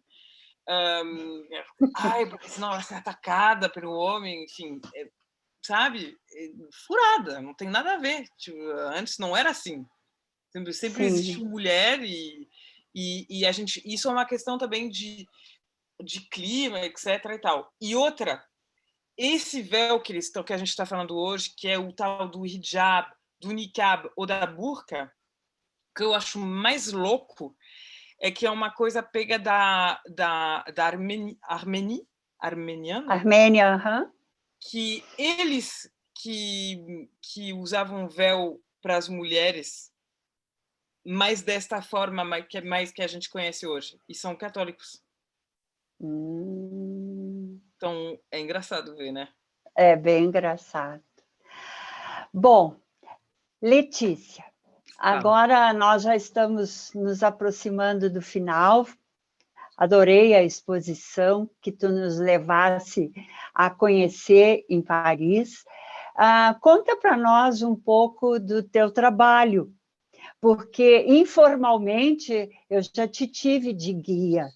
Porque senão ela vai ser atacada pelo homem, enfim, sabe? Furada, não tem nada a ver. Tipo, antes não era assim. Sempre existiu mulher e a gente... Isso é uma questão também de clima, etc. e tal. E outra, esse véu que a gente está falando hoje, que é o tal do hijab, do niqab ou da burca, que eu acho mais louco, é que é uma coisa pega da armênia, que eles que usavam véu para as mulheres, mais desta forma, mais que a gente conhece hoje, e são católicos. Então, é engraçado ver, né? É bem engraçado. Bom, Letícia, agora nós já estamos nos aproximando do final. Adorei a exposição que tu nos levasse a conhecer em Paris. Conta para nós um pouco do teu trabalho, porque informalmente eu já te tive de guia,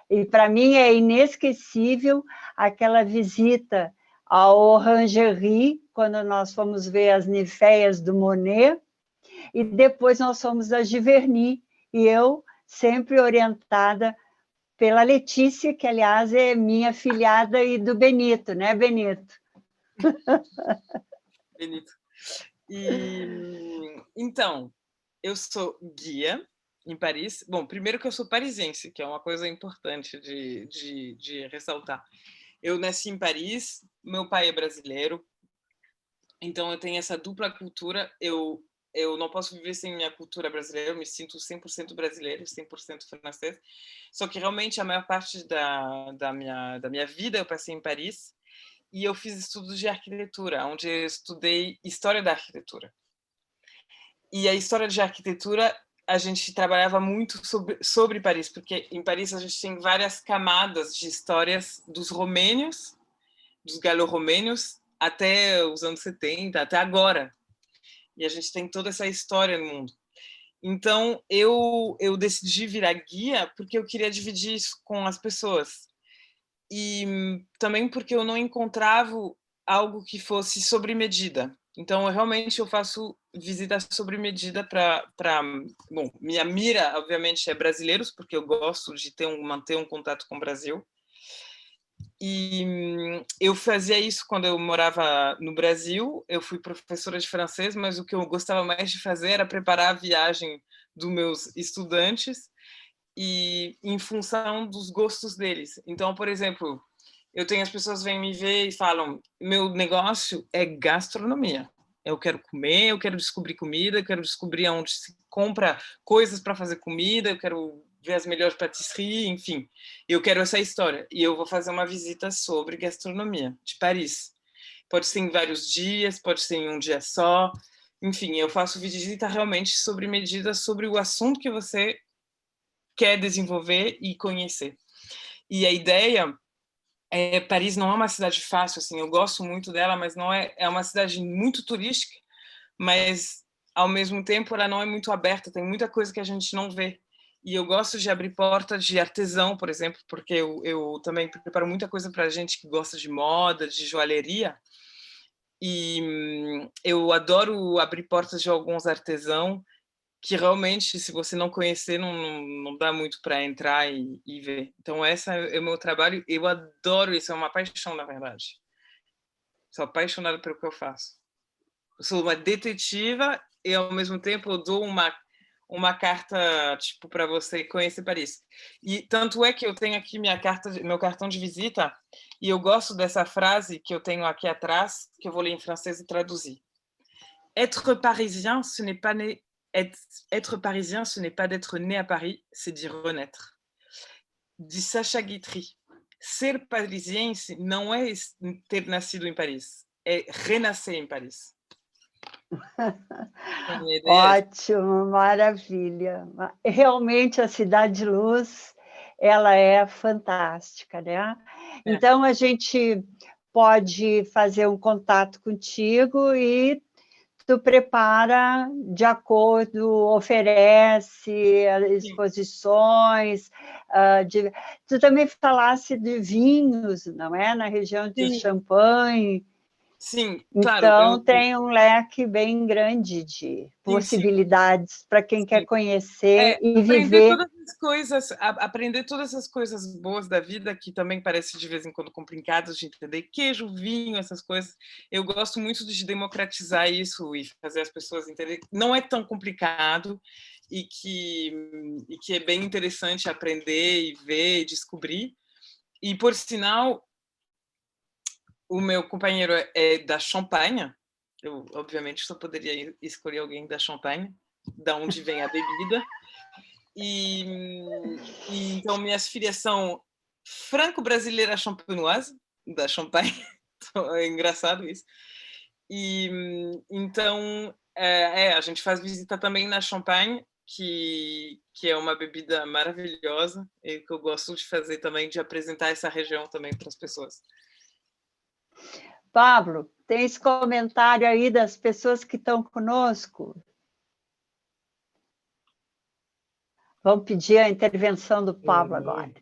e para mim é inesquecível aquela visita ao Orangerie, quando nós fomos ver as ninféias do Monet, e depois nós fomos a Giverny, e eu sempre orientada pela Letícia, que, aliás, é minha filhada, e do Benito, né, Benito? Benito. Então, eu sou guia em Paris. Bom, primeiro que eu sou parisiense, que é uma coisa importante de ressaltar. Eu nasci em Paris, meu pai é brasileiro, então eu tenho essa dupla cultura. Eu não posso viver sem minha cultura brasileira, eu me sinto 100% brasileiro, 100% francês. Só que realmente a maior parte da minha vida eu passei em Paris, e eu fiz estudos de arquitetura, onde eu estudei história da arquitetura. E a história de arquitetura, a gente trabalhava muito sobre Paris, porque em Paris a gente tem várias camadas de histórias dos romênios, dos galo-romênios, até os anos 70, até agora. E a gente tem toda essa história no mundo. Então, eu decidi virar guia porque eu queria dividir isso com as pessoas. E também porque eu não encontrava algo que fosse sobre medida. Então, eu faço visitas sobre medida para... Bom, minha mira, obviamente, é brasileiros, porque eu gosto de manter um contato com o Brasil. E eu fazia isso quando eu morava no Brasil. Eu fui professora de francês, mas o que eu gostava mais de fazer era preparar a viagem dos meus estudantes e em função dos gostos deles. Então, por exemplo, eu tenho as pessoas vêm me ver e falam: meu negócio é gastronomia. Eu quero comer, eu quero descobrir comida, eu quero descobrir onde se compra coisas para fazer comida, eu quero ver as melhores patisseries, enfim. Eu quero essa história. E eu vou fazer uma visita sobre gastronomia de Paris. Pode ser em vários dias, pode ser em um dia só. Enfim, eu faço visita realmente sobre medida, sobre o assunto que você quer desenvolver e conhecer. E a ideia Paris não é uma cidade fácil, assim, eu gosto muito dela, mas não é uma cidade muito turística, mas ao mesmo tempo ela não é muito aberta, tem muita coisa que a gente não vê. E eu gosto de abrir porta de artesão, por exemplo, porque eu também preparo muita coisa para gente que gosta de moda, de joalheria, e eu adoro abrir portas de alguns artesãos que realmente, se você não conhecer, não dá muito para entrar e ver. Então, esse é o meu trabalho. Eu adoro isso, é uma paixão, na verdade. Sou apaixonada pelo que eu faço. Eu sou uma detetiva e, ao mesmo tempo, eu dou uma carta tipo para você conhecer Paris. E tanto é que eu tenho aqui meu cartão de visita, e eu gosto dessa frase que eu tenho aqui atrás, que eu vou ler em francês e traduzir. Être parisien, ce n'est pas être parisien, ce n'est pas d'être né à Paris, c'est d'y renaître. De Sacha Guitry. Ser parisiense não é ter nascido em Paris, é renascer em Paris. Ótimo, maravilha. Realmente a Cidade de Luz, ela é fantástica, né? Então a gente pode fazer um contato contigo e tu prepara de acordo, oferece exposições. Tu também falasse de vinhos, não é? Na região de Champagne. Sim, claro. Então, tem um leque bem grande de possibilidades para quem quer conhecer e viver. Aprender todas essas coisas boas da vida, que também parece de vez em quando complicadas de entender, queijo, vinho, essas coisas. Eu gosto muito de democratizar isso e fazer as pessoas entenderem. Não é tão complicado e que é bem interessante aprender e ver e descobrir. E, por sinal, o meu companheiro é da Champagne. Eu, obviamente, só poderia escolher alguém da Champagne, da onde vem a bebida. E então, minhas filhas são franco-brasileira champenoise, da Champagne. É engraçado isso. E então, a gente faz visita também na Champagne, que é uma bebida maravilhosa e que eu gosto de fazer também, de apresentar essa região também para as pessoas. Pablo, tem esse comentário aí das pessoas que estão conosco? Vamos pedir a intervenção do Pablo agora.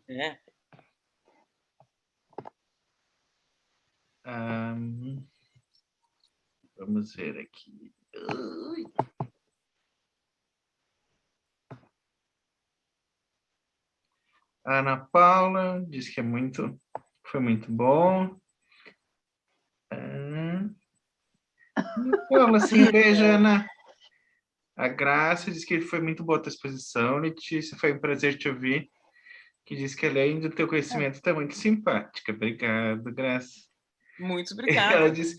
Vamos ver aqui. A Ana Paula diz que foi muito bom. Paula, assim, veja, Ana. A Graça diz que foi muito boa a tua exposição. Letícia, foi um prazer te ouvir. Que diz que além do teu conhecimento, está muito simpática. Obrigado, Graça. Muito obrigada. Ela diz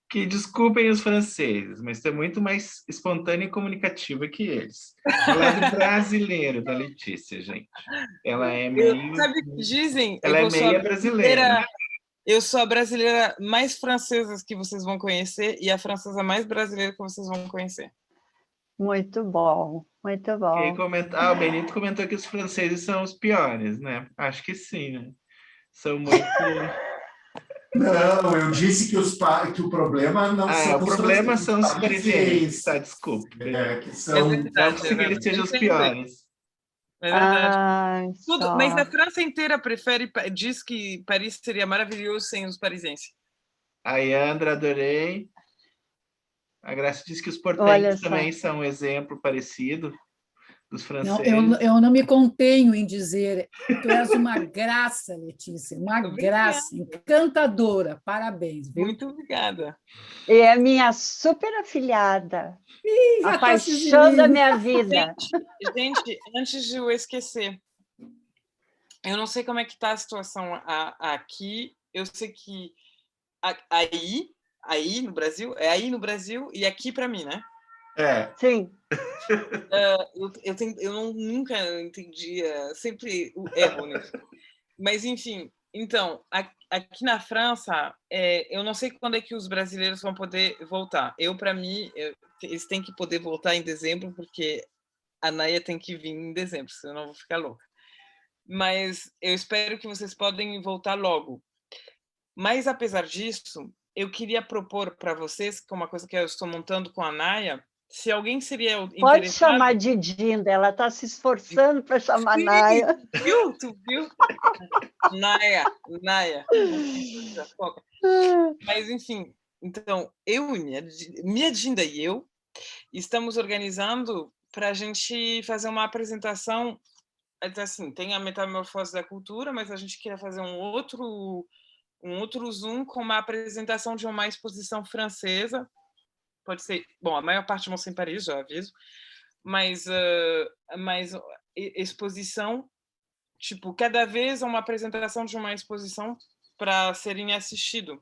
que desculpem os franceses, mas tu é muito mais espontânea e comunicativa que eles. O lado brasileiro da Letícia, gente. Ela é meio... Sabe o que dizem? Ela é meia brasileira. Eu sou a brasileira mais francesa que vocês vão conhecer e a francesa mais brasileira que vocês vão conhecer. Muito bom, muito Quem bom. comenta... o Benito comentou que os franceses são os piores, né? Acho que sim, né? São muito... Não, eu disse que o problema não são o os problema franceses, são os parisienses, tá? parisienses, Desculpe. que É são... Não verdade, consigo que eles sejam os Entendo bem. piores. É verdade. Ai, Mas só. a França inteira diz que Paris seria maravilhoso sem os parisienses. A Yandra, adorei. A Graça disse que os Olha portenhos só. também são um exemplo parecido dos Não, franceses. eu não me contenho em dizer, tu és uma graça, Letícia, uma graça, encantadora, parabéns, viu? Muito obrigada. E é minha super afilhada. Ih, já A está se paixão da exibindo. minha vida. Gente, antes de eu esquecer, eu não sei como é que está a situação aqui. Eu sei que aí no Brasil, é aí no Brasil e aqui para mim, né? É. Sim. Eu nunca entendi, sempre o erro nisso. Mas, enfim, então, aqui na França, eu não sei quando é que os brasileiros vão poder voltar. Para mim, eles têm que poder voltar em dezembro, porque a Naya tem que vir em dezembro, senão eu vou ficar louca. Mas eu espero que vocês podem voltar logo. Mas, apesar disso, eu queria propor para vocês, que é uma coisa que eu estou montando com a Naya, se alguém seria interessado... Pode chamar de Dinda, ela está se esforçando para chamar Naya. Tu viu? Naya. Mas, enfim, então, minha Dinda e eu estamos organizando para a gente fazer uma apresentação. Assim, tem a Metamorfose da Cultura, mas a gente queria fazer um outro Zoom com uma apresentação de uma exposição francesa. Pode ser, bom, a maior parte vão ser em Paris, já aviso, mas exposição, tipo, cada vez uma apresentação de uma exposição para serem assistido.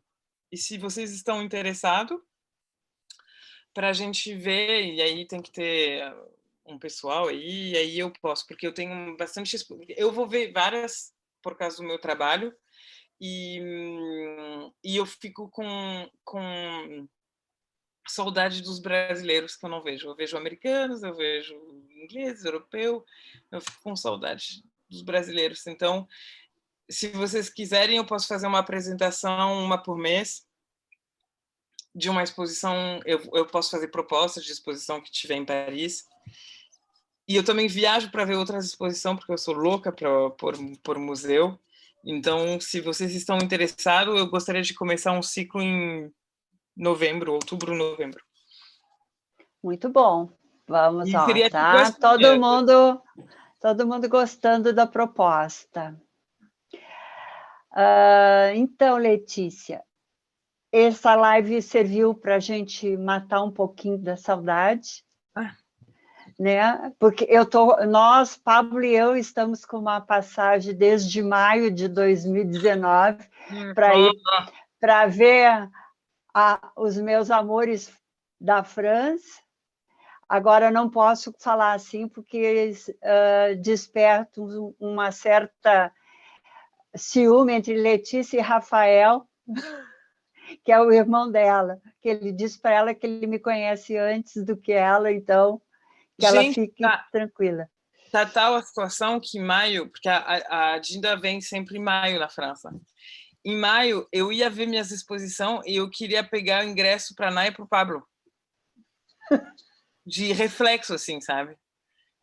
E se vocês estão interessados, para a gente ver, e aí tem que ter um pessoal aí, e aí eu posso, porque eu tenho bastante... Eu vou ver várias por causa do meu trabalho, e eu fico com saudade dos brasileiros que eu não vejo. Eu vejo americanos, eu vejo ingleses, europeu, eu fico com saudade dos brasileiros. Então, se vocês quiserem, eu posso fazer uma apresentação, uma por mês, de uma exposição. Eu posso fazer propostas de exposição que tiver em Paris. E eu também viajo para ver outras exposições, porque eu sou louca por museu. Então, se vocês estão interessados, eu gostaria de começar um ciclo em outubro, novembro. Muito bom. Vamos, E ó, seria tá? tipo assim, Todo mundo gostando da proposta. Então, Letícia, essa live serviu para a gente matar um pouquinho da saudade, né? Porque nós, Pablo e eu, estamos com uma passagem desde maio de 2019 para ver os meus amores da França. Agora, não posso falar assim, porque eles despertam uma certa ciúme entre Letícia e Rafael, que é o irmão dela, que ele diz para ela que ele me conhece antes do que ela, então, que ela fique tranquila. Tá tal a situação que em maio, porque a Dinda vem sempre em maio na França. Em maio, eu ia ver minhas exposições e eu queria pegar o ingresso para a Naya e para o Pablo. De reflexo, assim, sabe?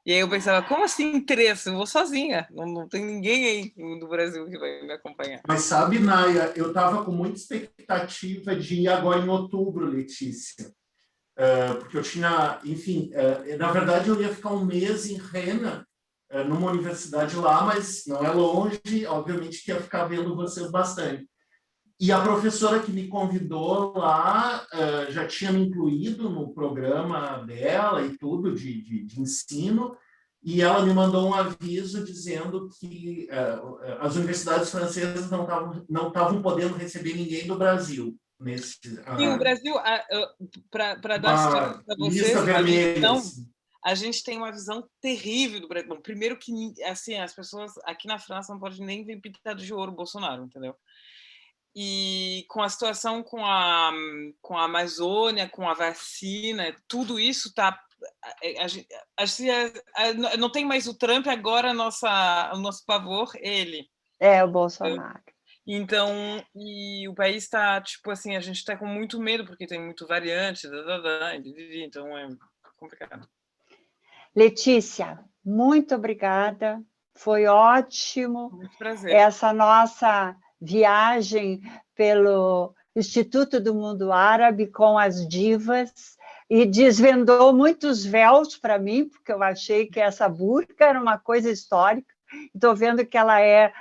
E aí eu pensava, como assim 3? Eu vou sozinha, não tem ninguém aí do Brasil que vai me acompanhar. Mas sabe, Naya, eu estava com muita expectativa de ir agora em outubro, Letícia. Porque eu tinha, enfim, na verdade eu ia ficar um mês em Rennes, numa universidade lá, mas não é longe, obviamente que ia ficar vendo vocês bastante. E a professora que me convidou lá já tinha me incluído no programa dela e tudo de ensino, e ela me mandou um aviso dizendo que as universidades francesas não estavam podendo receber ninguém do Brasil. Sim, o Brasil, para dar para vocês, lista vermelha. A gente tem uma visão terrível do Brasil. Bom, primeiro que assim, as pessoas aqui na França não podem nem vir pintado de ouro Bolsonaro, entendeu? E com a situação com a Amazônia, com a vacina, tudo isso está não tem mais o Trump, agora o nosso pavor é ele. É, o Bolsonaro. Então, e o país está, tipo assim, a gente está com muito medo, porque tem muito variante, então é complicado. Letícia, muito obrigada. Foi ótimo Muito prazer. essa nossa viagem pelo Instituto do Mundo Árabe com as divas e desvendou muitos véus para mim, porque eu achei que essa burca era uma coisa histórica. Estou vendo que ela é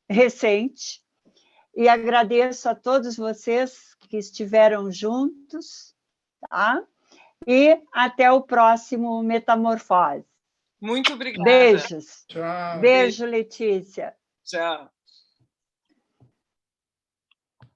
recente. E agradeço a todos vocês que estiveram juntos, tá? E até o próximo Metamorfose. Muito obrigada. Beijos. Tchau. Beijo, Letícia. Tchau.